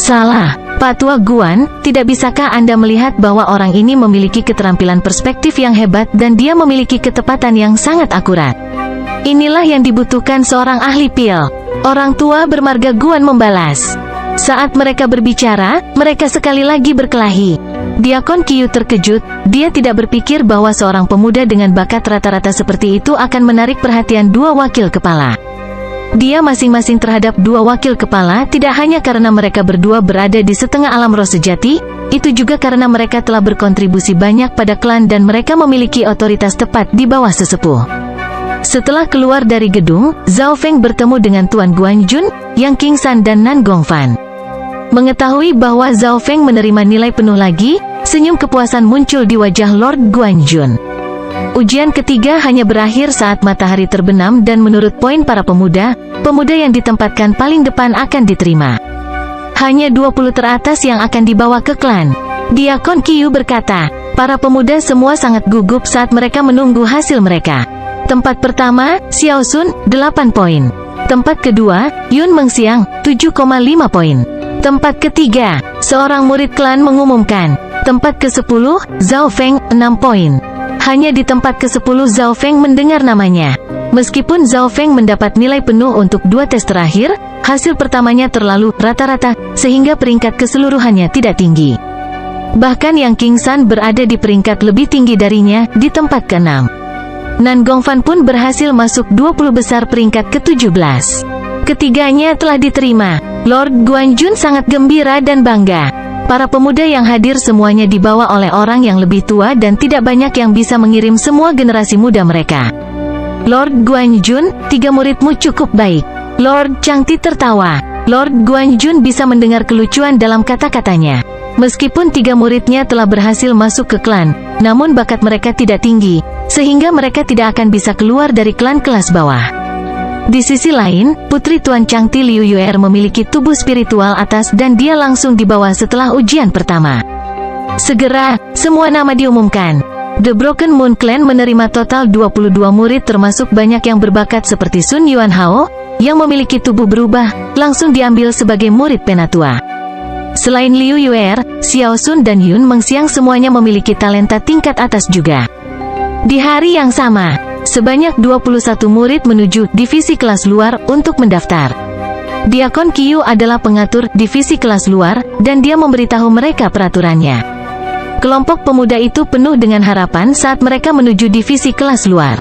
Salah, Patua Guan, tidak bisakah Anda melihat bahwa orang ini memiliki keterampilan perspektif yang hebat dan dia memiliki ketepatan yang sangat akurat. Inilah yang dibutuhkan seorang ahli pil. Orang tua bermarga Guan membalas. Saat mereka berbicara, mereka sekali lagi berkelahi. Diakon Qiu terkejut, dia tidak berpikir bahwa seorang pemuda dengan bakat rata-rata seperti itu akan menarik perhatian 2 wakil kepala. Dia masing-masing terhadap 2 wakil kepala tidak hanya karena mereka berdua berada di setengah alam roh sejati, itu juga karena mereka telah berkontribusi banyak pada klan dan mereka memiliki otoritas tepat di bawah sesepuh. Setelah keluar dari gedung, Zhao Feng bertemu dengan Tuan Guanjun, Yang Qingsan dan Nan Gongfan. Mengetahui bahwa Zhao Feng menerima nilai penuh lagi, senyum kepuasan muncul di wajah Lord Guanjun. Ujian ketiga hanya berakhir saat matahari terbenam dan menurut poin para pemuda, pemuda yang ditempatkan paling depan akan diterima. Hanya 20 teratas yang akan dibawa ke klan. Diakon Qiu berkata, para pemuda semua sangat gugup saat mereka menunggu hasil mereka. Tempat pertama, Xiao Sun, 8 poin. Tempat kedua, Yun Mengxiang, 7,5 poin. Tempat ketiga, seorang murid klan mengumumkan. Tempat ke-10, Zhao Feng, 6 poin. Hanya di tempat ke-10 Zhao Feng mendengar namanya. Meskipun Zhao Feng mendapat nilai penuh untuk 2 tes terakhir, hasil pertamanya terlalu rata-rata, sehingga peringkat keseluruhannya tidak tinggi. Bahkan Yang Qingsan berada di peringkat lebih tinggi darinya, di tempat ke-6. Nan Gongfan pun berhasil masuk 20 besar peringkat ke-17. Ketiganya telah diterima. Lord Guanjun sangat gembira dan bangga. Para pemuda yang hadir semuanya dibawa oleh orang yang lebih tua dan tidak banyak yang bisa mengirim semua generasi muda mereka. Lord Guanjun, 3 muridmu cukup baik. Lord Changti tertawa. Lord Guanjun bisa mendengar kelucuan dalam kata-katanya. Meskipun 3 muridnya telah berhasil masuk ke klan, namun bakat mereka tidak tinggi, sehingga mereka tidak akan bisa keluar dari klan kelas bawah. Di sisi lain, Putri Tuan Changti Liu Yuer memiliki tubuh spiritual atas dan dia langsung dibawa setelah ujian pertama. Segera, semua nama diumumkan. The Broken Moon Clan menerima total 22 murid termasuk banyak yang berbakat seperti Sun Yuan Hao, yang memiliki tubuh berubah, langsung diambil sebagai murid penatua. Selain Liu Yuer, Xiao Sun dan Yun Mengxiang semuanya memiliki talenta tingkat atas juga. Di hari yang sama, sebanyak 21 murid menuju divisi kelas luar untuk mendaftar. Diakon Qiu adalah pengatur divisi kelas luar, dan dia memberitahu mereka peraturannya. Kelompok pemuda itu penuh dengan harapan saat mereka menuju divisi kelas luar.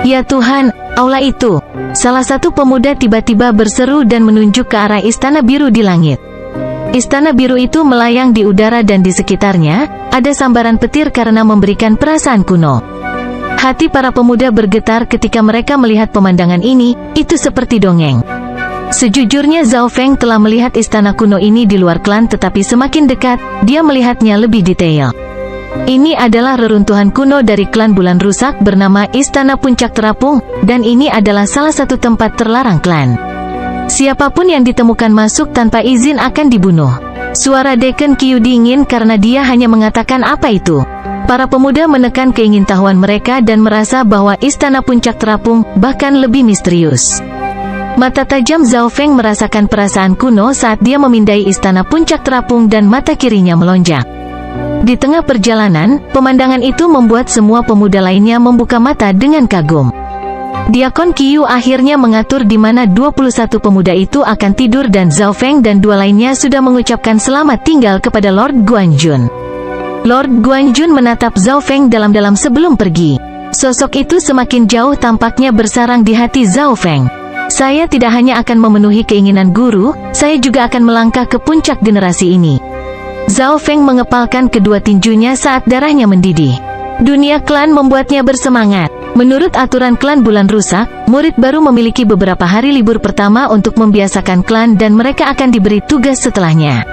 Ya Tuhan, aula itu. Salah satu pemuda tiba-tiba berseru dan menunjuk ke arah istana biru di langit. Istana biru itu melayang di udara dan di sekitarnya, ada sambaran petir karena memberikan perasaan kuno. Hati para pemuda bergetar ketika mereka melihat pemandangan ini, itu seperti dongeng. Sejujurnya Zhao Feng telah melihat istana kuno ini di luar klan tetapi semakin dekat, dia melihatnya lebih detail. Ini adalah reruntuhan kuno dari klan Bulan Rusak bernama Istana Puncak Terapung, dan ini adalah salah satu tempat terlarang klan. Siapapun yang ditemukan masuk tanpa izin akan dibunuh. Suara Deacon Qiu dingin karena dia hanya mengatakan apa itu. Para pemuda menekan keingintahuan mereka dan merasa bahwa Istana Puncak Terapung bahkan lebih misterius. Mata tajam Zhao Feng merasakan perasaan kuno saat dia memindai Istana Puncak Terapung dan mata kirinya melonjak. Di tengah perjalanan, pemandangan itu membuat semua pemuda lainnya membuka mata dengan kagum. Diakon Qiu akhirnya mengatur di mana 21 pemuda itu akan tidur dan Zhao Feng dan 2 lainnya sudah mengucapkan selamat tinggal kepada Lord Guanjun. Lord Guanjun menatap Zhao Feng dalam-dalam sebelum pergi. Sosok itu semakin jauh tampaknya bersarang di hati Zhao Feng. Saya tidak hanya akan memenuhi keinginan guru, saya juga akan melangkah ke puncak generasi ini. Zhao Feng mengepalkan kedua tinjunya saat darahnya mendidih. Dunia klan membuatnya bersemangat. Menurut aturan klan Bulan Rusak, murid baru memiliki beberapa hari libur pertama untuk membiasakan klan dan mereka akan diberi tugas setelahnya.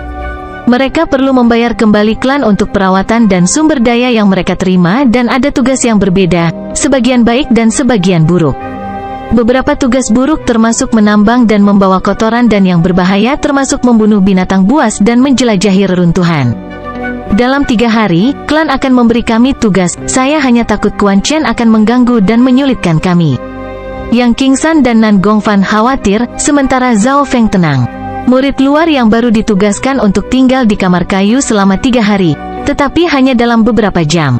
Mereka perlu membayar kembali klan untuk perawatan dan sumber daya yang mereka terima dan ada tugas yang berbeda, sebagian baik dan sebagian buruk. Beberapa tugas buruk termasuk menambang dan membawa kotoran dan yang berbahaya termasuk membunuh binatang buas dan menjelajahi reruntuhan. Dalam 3 hari, klan akan memberi kami tugas, saya hanya takut Quan Chen akan mengganggu dan menyulitkan kami. Yang Qingsan dan Nan Gongfan khawatir, sementara Zhao Feng tenang. Murid luar yang baru ditugaskan untuk tinggal di kamar kayu selama 3 hari, tetapi hanya dalam beberapa jam.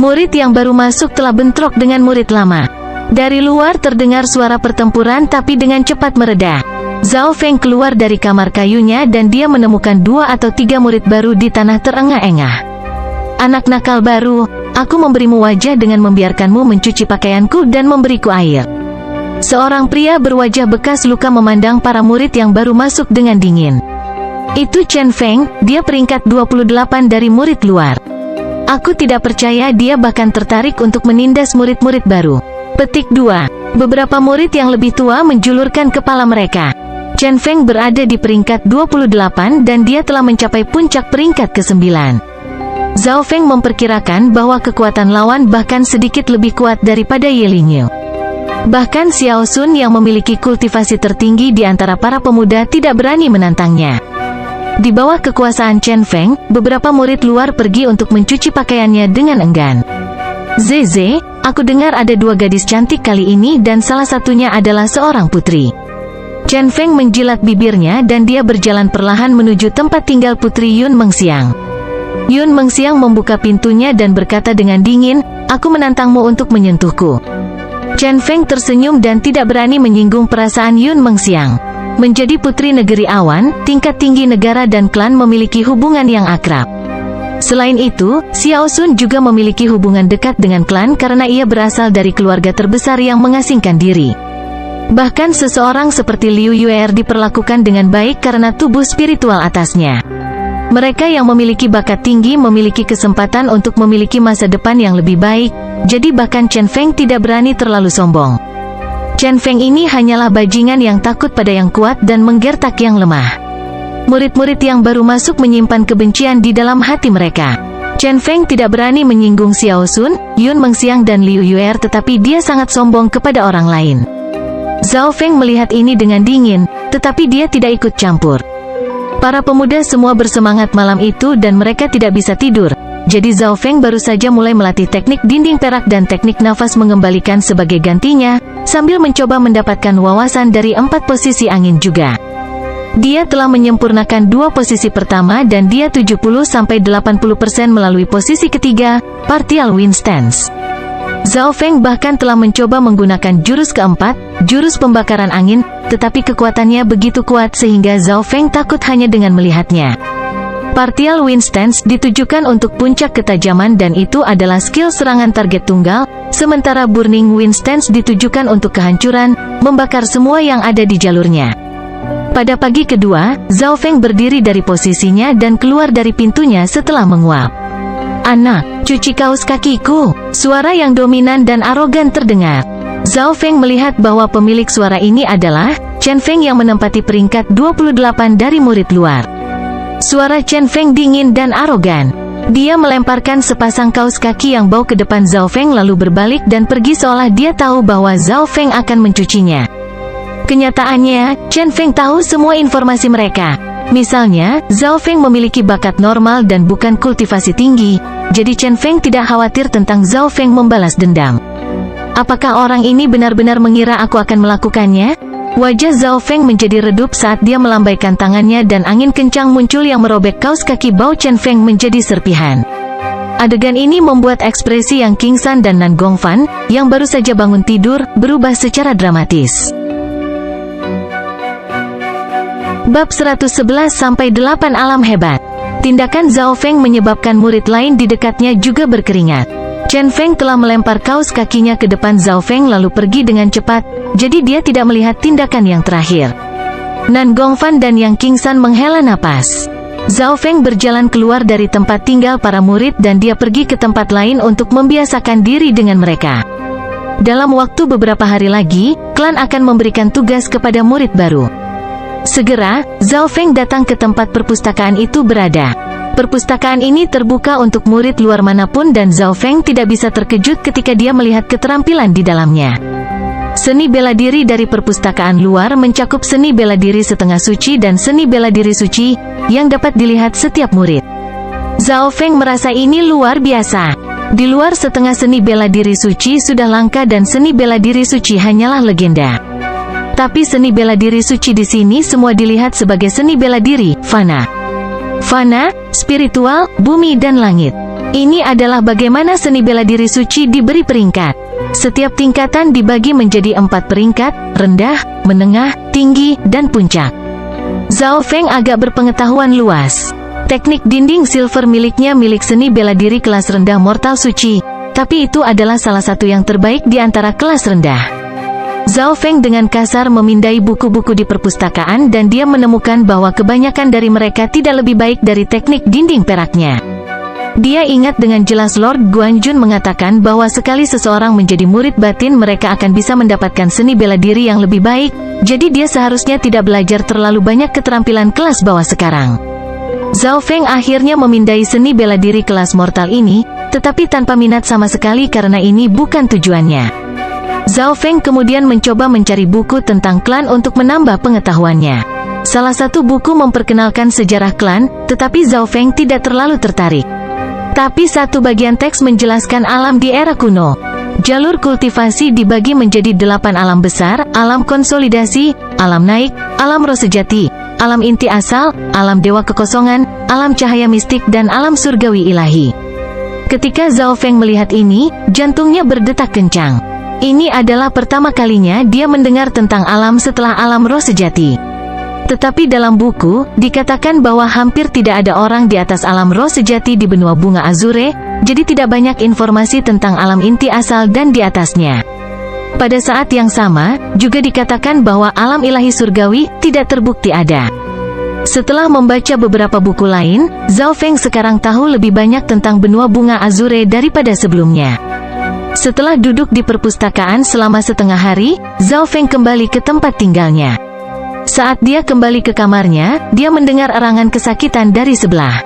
Murid yang baru masuk telah bentrok dengan murid lama. Dari luar terdengar suara pertempuran tapi dengan cepat mereda. Zhao Feng keluar dari kamar kayunya dan dia menemukan 2 atau 3 murid baru di tanah terengah-engah. Anak nakal baru, aku memberimu wajah dengan membiarkanmu mencuci pakaianku dan memberiku air. Seorang pria berwajah bekas luka memandang para murid yang baru masuk dengan dingin. Itu Chen Feng, dia peringkat 28 dari murid luar. Aku tidak percaya dia bahkan tertarik untuk menindas murid-murid baru. Petik 2. Beberapa murid yang lebih tua menjulurkan kepala mereka. Chen Feng berada di peringkat 28 dan dia telah mencapai puncak peringkat ke-9. Zhao Feng memperkirakan bahwa kekuatan lawan bahkan sedikit lebih kuat daripada Ye Lingyu. Bahkan Xiao Sun yang memiliki kultivasi tertinggi di antara para pemuda tidak berani menantangnya. Di bawah kekuasaan Chen Feng, beberapa murid luar pergi untuk mencuci pakaiannya dengan enggan. Zeze, aku dengar ada 2 gadis cantik kali ini dan salah satunya adalah seorang putri. Chen Feng menjilat bibirnya dan dia berjalan perlahan menuju tempat tinggal Putri Yun Mengxiang. Yun Mengxiang membuka pintunya dan berkata dengan dingin, "Aku menantangmu untuk menyentuhku." Chen Feng tersenyum dan tidak berani menyinggung perasaan Yun Mengxiang. Menjadi putri negeri awan, tingkat tinggi negara dan klan memiliki hubungan yang akrab. Selain itu, Xiao Sun juga memiliki hubungan dekat dengan klan karena ia berasal dari keluarga terbesar yang mengasingkan diri. Bahkan seseorang seperti Liu Yuer diperlakukan dengan baik karena tubuh spiritual atasnya. Mereka yang memiliki bakat tinggi memiliki kesempatan untuk memiliki masa depan yang lebih baik, jadi bahkan Chen Feng tidak berani terlalu sombong. Chen Feng ini hanyalah bajingan yang takut pada yang kuat dan menggertak yang lemah. Murid-murid yang baru masuk menyimpan kebencian di dalam hati mereka. Chen Feng tidak berani menyinggung Xiao Sun, Yun Mengxiang dan Liu Yuer, tetapi dia sangat sombong kepada orang lain. Zhao Feng melihat ini dengan dingin, tetapi dia tidak ikut campur. Para pemuda semua bersemangat malam itu dan mereka tidak bisa tidur. Jadi Zhao Feng baru saja mulai melatih teknik dinding perak dan teknik nafas mengembalikan sebagai gantinya, sambil mencoba mendapatkan wawasan dari 4 posisi angin juga. Dia telah menyempurnakan 2 posisi pertama dan dia 70-80% melalui posisi ketiga, partial wind stance. Zhao Feng bahkan telah mencoba menggunakan jurus keempat, jurus pembakaran angin, tetapi kekuatannya begitu kuat sehingga Zhao Feng takut hanya dengan melihatnya. Partial wind stance ditujukan untuk puncak ketajaman dan itu adalah skill serangan target tunggal, sementara burning wind stance ditujukan untuk kehancuran, membakar semua yang ada di jalurnya. Pada pagi kedua, Zhao Feng berdiri dari posisinya dan keluar dari pintunya setelah menguap. "Anak, cuci kaos kakiku." Suara yang dominan dan arogan terdengar. Zhao Feng melihat bahwa pemilik suara ini adalah Chen Feng yang menempati peringkat 28 dari murid luar. Suara Chen Feng dingin dan arogan. Dia melemparkan sepasang kaos kaki yang bau ke depan Zhao Feng lalu berbalik dan pergi seolah dia tahu bahwa Zhao Feng akan mencucinya. Kenyataannya, Chen Feng tahu semua informasi mereka. Misalnya, Zhao Feng memiliki bakat normal dan bukan kultivasi tinggi, jadi Chen Feng tidak khawatir tentang Zhao Feng membalas dendam. Apakah orang ini benar-benar mengira aku akan melakukannya? Wajah Zhao Feng menjadi redup saat dia melambaikan tangannya dan angin kencang muncul yang merobek kaos kaki bau Chen Feng menjadi serpihan. Adegan ini membuat ekspresi Yang Qingsan dan Nan Gongfan, yang baru saja bangun tidur, berubah secara dramatis. Bab 111-8 Alam Hebat. Tindakan Zhao Feng menyebabkan murid lain di dekatnya juga berkeringat. Chen Feng telah melempar kaos kakinya ke depan Zhao Feng lalu pergi dengan cepat, jadi dia tidak melihat tindakan yang terakhir. Nan Gongfan dan Yang Qingsan menghela napas. Zhao Feng berjalan keluar dari tempat tinggal para murid dan dia pergi ke tempat lain untuk membiasakan diri dengan mereka. Dalam waktu beberapa hari lagi, klan akan memberikan tugas kepada murid baru. Segera, Zhao Feng datang ke tempat perpustakaan itu berada. Perpustakaan ini terbuka untuk murid luar manapun dan Zhao Feng tidak bisa terkejut ketika dia melihat keterampilan di dalamnya. Seni bela diri dari perpustakaan luar mencakup seni bela diri setengah suci dan seni bela diri suci, yang dapat dilihat setiap murid. Zhao Feng merasa ini luar biasa. Di luar setengah seni bela diri suci sudah langka dan seni bela diri suci hanyalah legenda. Tapi seni bela diri suci di sini semua dilihat sebagai seni bela diri, fana. Fana, spiritual, bumi dan langit. Ini adalah bagaimana seni bela diri suci diberi peringkat. Setiap tingkatan dibagi menjadi 4 peringkat, rendah, menengah, tinggi, dan puncak. Zhao Feng agak berpengetahuan luas. Teknik dinding silver miliknya milik seni bela diri kelas rendah mortal suci, tapi itu adalah salah satu yang terbaik di antara kelas rendah. Zhao Feng dengan kasar memindai buku-buku di perpustakaan dan dia menemukan bahwa kebanyakan dari mereka tidak lebih baik dari teknik dinding peraknya. Dia ingat dengan jelas Lord Guanjun mengatakan bahwa sekali seseorang menjadi murid batin mereka akan bisa mendapatkan seni bela diri yang lebih baik, jadi dia seharusnya tidak belajar terlalu banyak keterampilan kelas bawah sekarang. Zhao Feng akhirnya memindai seni bela diri kelas mortal ini, tetapi tanpa minat sama sekali karena ini bukan tujuannya. Zhao Feng kemudian mencoba mencari buku tentang klan untuk menambah pengetahuannya. Salah satu buku memperkenalkan sejarah klan, tetapi Zhao Feng tidak terlalu tertarik. Tapi satu bagian teks menjelaskan alam di era kuno. Jalur kultivasi dibagi menjadi 8 alam besar: alam konsolidasi, alam naik, alam roh sejati, alam inti asal, alam dewa kekosongan, alam cahaya mistik, dan alam surgawi ilahi. Ketika Zhao Feng melihat ini, jantungnya berdetak kencang. Ini adalah pertama kalinya dia mendengar tentang alam setelah alam roh sejati. Tetapi dalam buku, dikatakan bahwa hampir tidak ada orang di atas alam roh sejati di benua bunga Azure, jadi tidak banyak informasi tentang alam inti asal dan di atasnya. Pada saat yang sama, juga dikatakan bahwa alam ilahi surgawi tidak terbukti ada. Setelah membaca beberapa buku lain, Zhao Feng sekarang tahu lebih banyak tentang benua bunga Azure daripada sebelumnya. Setelah duduk di perpustakaan selama setengah hari, Zhao Feng kembali ke tempat tinggalnya. Saat dia kembali ke kamarnya, dia mendengar erangan kesakitan dari sebelah.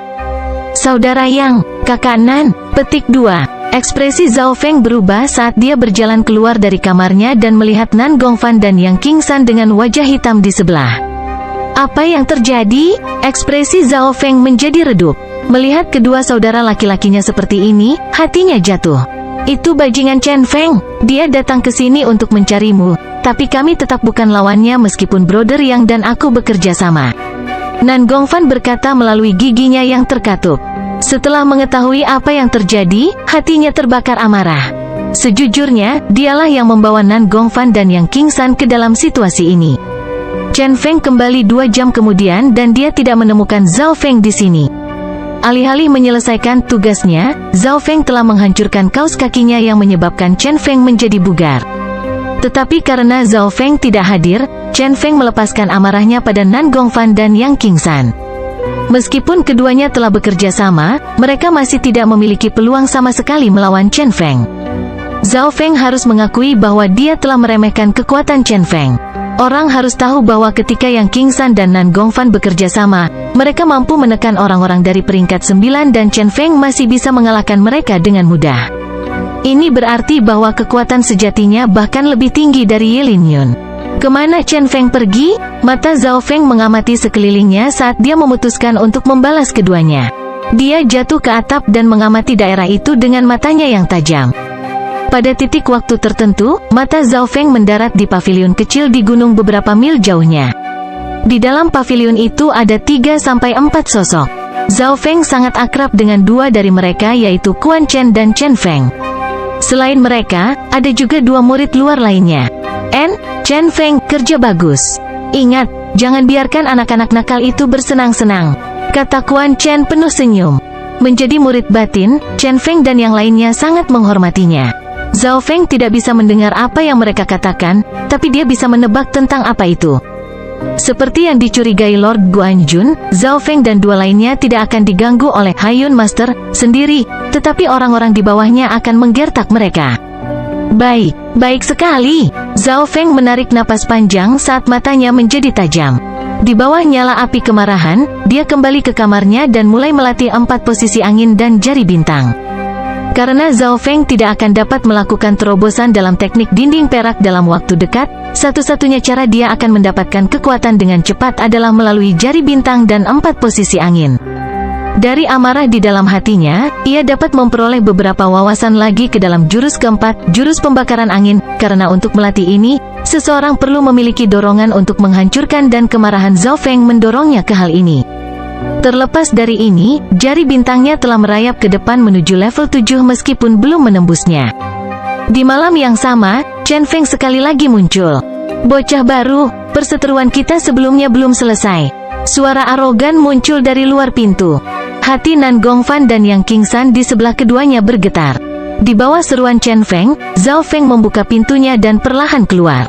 "Saudara Yang, kakak Nan." Petik 2. Ekspresi Zhao Feng berubah saat dia berjalan keluar dari kamarnya dan melihat Nan Gongfan dan Yang Qingsan dengan wajah hitam di sebelah. Apa yang terjadi? Ekspresi Zhao Feng menjadi redup. Melihat kedua saudara laki-lakinya seperti ini, hatinya jatuh. "Itu bajingan Chen Feng. Dia datang ke sini untuk mencarimu. Tapi kami tetap bukan lawannya meskipun Brother Yang dan aku bekerja sama." Nan Gongfan berkata melalui giginya yang terkatup. Setelah mengetahui apa yang terjadi, hatinya terbakar amarah. Sejujurnya, dialah yang membawa Nan Gongfan dan Yang Qingsan ke dalam situasi ini. Chen Feng kembali 2 jam kemudian dan dia tidak menemukan Zhao Feng di sini. Alih-alih menyelesaikan tugasnya, Zhao Feng telah menghancurkan kaus kakinya yang menyebabkan Chen Feng menjadi bugar. Tetapi karena Zhao Feng tidak hadir, Chen Feng melepaskan amarahnya pada Nan Gongfan dan Yang Qingsan. Meskipun keduanya telah bekerja sama, mereka masih tidak memiliki peluang sama sekali melawan Chen Feng. Zhao Feng harus mengakui bahwa dia telah meremehkan kekuatan Chen Feng. Orang harus tahu bahwa ketika Yang Qingsan dan Nan Gongfan bekerja sama, mereka mampu menekan orang-orang dari peringkat 9 dan Chen Feng masih bisa mengalahkan mereka dengan mudah. Ini berarti bahwa kekuatan sejatinya bahkan lebih tinggi dari Ye Linyun. Kemana Chen Feng pergi? Mata Zhao Feng mengamati sekelilingnya saat dia memutuskan untuk membalas keduanya. Dia jatuh ke atap dan mengamati daerah itu dengan matanya yang tajam. Pada titik waktu tertentu, mata Zhao Feng mendarat di pavilion kecil di gunung beberapa mil jauhnya. Di dalam pavilion itu ada 3-4 sosok. Zhao Feng sangat akrab dengan 2 dari mereka, yaitu Quan Chen dan Chen Feng. Selain mereka, ada juga 2 murid luar lainnya. Chen Feng, kerja bagus. Ingat, jangan biarkan anak-anak nakal itu bersenang-senang, kata Quan Chen penuh senyum. Menjadi murid batin, Chen Feng dan yang lainnya sangat menghormatinya. Zhao Feng tidak bisa mendengar apa yang mereka katakan, tapi dia bisa menebak tentang apa itu. Seperti yang dicurigai Lord Guanjun, Zhao Feng dan 2 lainnya tidak akan diganggu oleh Haiyun Master sendiri, tetapi orang-orang di bawahnya akan menggertak mereka. Baik sekali. Zhao Feng menarik napas panjang saat matanya menjadi tajam. Di bawah nyala api kemarahan, dia kembali ke kamarnya dan mulai melatih 4 posisi angin dan jari bintang. Karena Zhao Feng tidak akan dapat melakukan terobosan dalam teknik dinding perak dalam waktu dekat, satu-satunya cara dia akan mendapatkan kekuatan dengan cepat adalah melalui jari bintang dan 4 posisi angin. Dari amarah di dalam hatinya, ia dapat memperoleh beberapa wawasan lagi ke dalam jurus keempat, jurus pembakaran angin, karena untuk melatih ini, seseorang perlu memiliki dorongan untuk menghancurkan dan kemarahan Zhao Feng mendorongnya ke hal ini. Terlepas dari ini, jari bintangnya telah merayap ke depan menuju level 7 meskipun belum menembusnya. Di malam yang sama, Chen Feng sekali lagi muncul. "Bocah baru, perseteruan kita sebelumnya belum selesai." Suara arogan muncul dari luar pintu. Hati Nan Gongfan dan Yang Qingsan di sebelah keduanya bergetar. Di bawah seruan Chen Feng, Zhao Feng membuka pintunya dan perlahan keluar.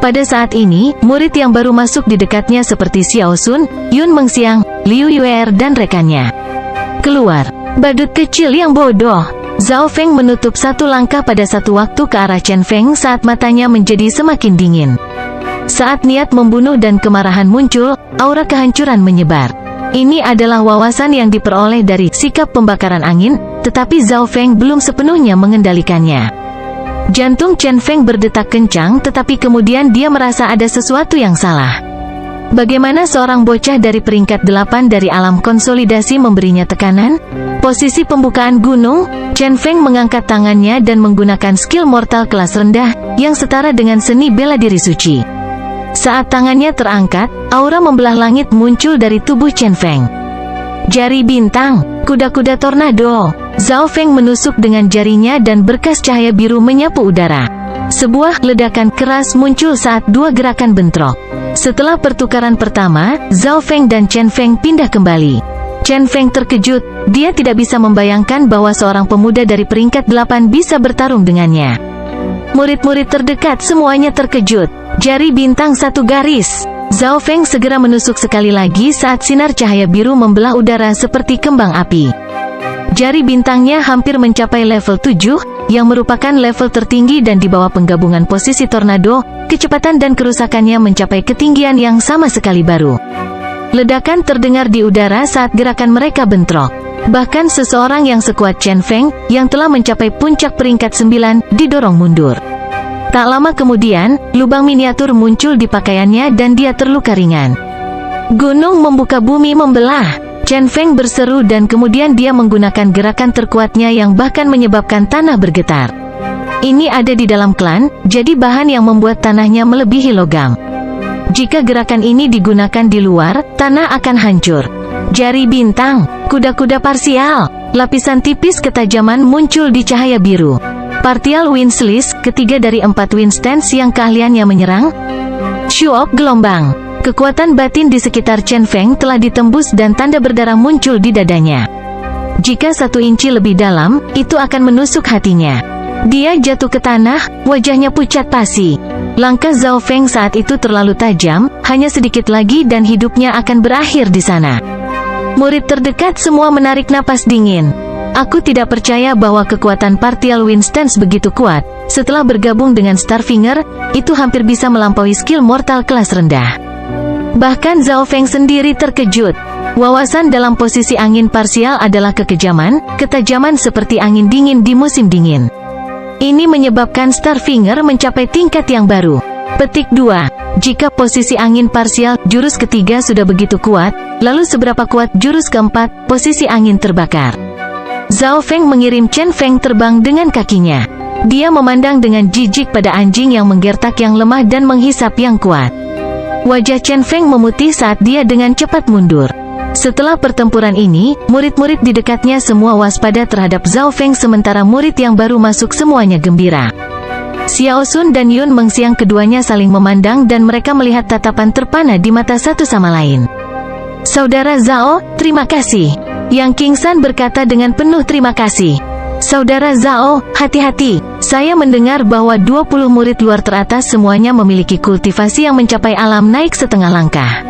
Pada saat ini, murid yang baru masuk di dekatnya seperti Xiao Sun, Yun Mengxiang, Liu Yuer dan rekannya. "Keluar, badut kecil yang bodoh." Zhao Feng menutup 1 langkah pada satu waktu ke arah Chen Feng saat matanya menjadi semakin dingin. Saat niat membunuh dan kemarahan muncul, aura kehancuran menyebar. Ini adalah wawasan yang diperoleh dari sikap pembakaran angin, tetapi Zhao Feng belum sepenuhnya mengendalikannya. Jantung Chen Feng berdetak kencang, tetapi kemudian dia merasa ada sesuatu yang salah. Bagaimana seorang bocah dari peringkat 8 dari alam konsolidasi memberinya tekanan? Posisi pembukaan gunung, Chen Feng mengangkat tangannya dan menggunakan skill mortal kelas rendah, yang setara dengan seni bela diri suci. Saat tangannya terangkat, aura membelah langit muncul dari tubuh Chen Feng. Jari bintang, kuda-kuda tornado. Zhao Feng menusuk dengan jarinya dan berkas cahaya biru menyapu udara. Sebuah ledakan keras muncul saat dua gerakan bentrok. Setelah pertukaran pertama, Zhao Feng dan Chen Feng pindah kembali. Chen Feng terkejut, dia tidak bisa membayangkan bahwa seorang pemuda dari peringkat 8 bisa bertarung dengannya. Murid-murid terdekat semuanya terkejut. Jari bintang satu garis. Zhao Feng segera menusuk sekali lagi saat sinar cahaya biru membelah udara seperti kembang api. Jari bintangnya hampir mencapai level 7, yang merupakan level tertinggi dan di bawah penggabungan posisi tornado, kecepatan dan kerusakannya mencapai ketinggian yang sama sekali baru. Ledakan terdengar di udara saat gerakan mereka bentrok. Bahkan seseorang yang sekuat Chen Feng, yang telah mencapai puncak peringkat 9, didorong mundur. Tak lama kemudian, lubang miniatur muncul di pakaiannya dan dia terluka ringan. Gunung membuka bumi membelah. Chen Feng berseru dan kemudian dia menggunakan gerakan terkuatnya yang bahkan menyebabkan tanah bergetar. Ini ada di dalam klan, jadi bahan yang membuat tanahnya melebihi logam. Jika gerakan ini digunakan di luar, tanah akan hancur. Jari bintang, kuda-kuda parsial, lapisan tipis ketajaman muncul di cahaya biru. Partial Wind Slice, ketiga dari 4 wind stance yang keahliannya menyerang. Shock gelombang. Kekuatan batin di sekitar Chen Feng telah ditembus dan tanda berdarah muncul di dadanya. Jika 1 inci lebih dalam, itu akan menusuk hatinya. Dia jatuh ke tanah, wajahnya pucat pasi. Langkah Zhao Feng saat itu terlalu tajam, hanya sedikit lagi dan hidupnya akan berakhir di sana. Murid terdekat semua menarik napas dingin. Aku tidak percaya bahwa kekuatan Partial Wind Stance begitu kuat. Setelah bergabung dengan Starfinger, itu hampir bisa melampaui skill mortal kelas rendah. Bahkan Zhao Feng sendiri terkejut. Wawasan dalam posisi angin parsial adalah kekejaman, ketajaman seperti angin dingin di musim dingin. Ini menyebabkan Starfinger mencapai tingkat yang baru. Petik 2. Jika posisi angin parsial, jurus ketiga sudah begitu kuat, lalu seberapa kuat jurus keempat, posisi angin terbakar? Zhao Feng mengirim Chen Feng terbang dengan kakinya. Dia memandang dengan jijik pada anjing yang menggertak yang lemah dan menghisap yang kuat. Wajah Chen Feng memutih saat dia dengan cepat mundur. Setelah pertempuran ini, murid-murid di dekatnya semua waspada terhadap Zhao Feng sementara murid yang baru masuk semuanya gembira. Xiao Sun dan Yun Mengxiang keduanya saling memandang dan mereka melihat tatapan terpana di mata satu sama lain. Saudara Zhao, terima kasih. Yang King San berkata dengan penuh terima kasih. Saudara Zhao, hati-hati. Saya mendengar bahwa 20 murid luar teratas semuanya memiliki kultivasi yang mencapai alam naik setengah langkah.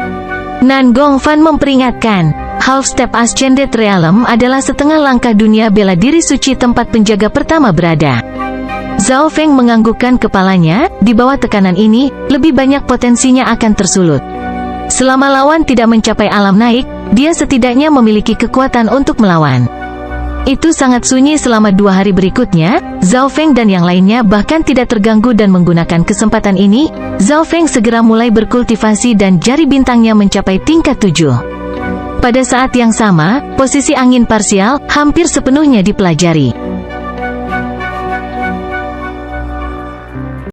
Nan Gongfan memperingatkan, Half Step Ascended Realm adalah setengah langkah dunia bela diri suci tempat penjaga pertama berada. Zhao Feng menganggukkan kepalanya, di bawah tekanan ini, lebih banyak potensinya akan tersulut. Selama lawan tidak mencapai alam naik, dia setidaknya memiliki kekuatan untuk melawan. Itu sangat sunyi selama 2 hari berikutnya. Zhao Feng dan yang lainnya bahkan tidak terganggu dan menggunakan kesempatan ini, Zhao Feng segera mulai berkultivasi dan jari bintangnya mencapai tingkat 7. Pada saat yang sama, posisi angin parsial hampir sepenuhnya dipelajari.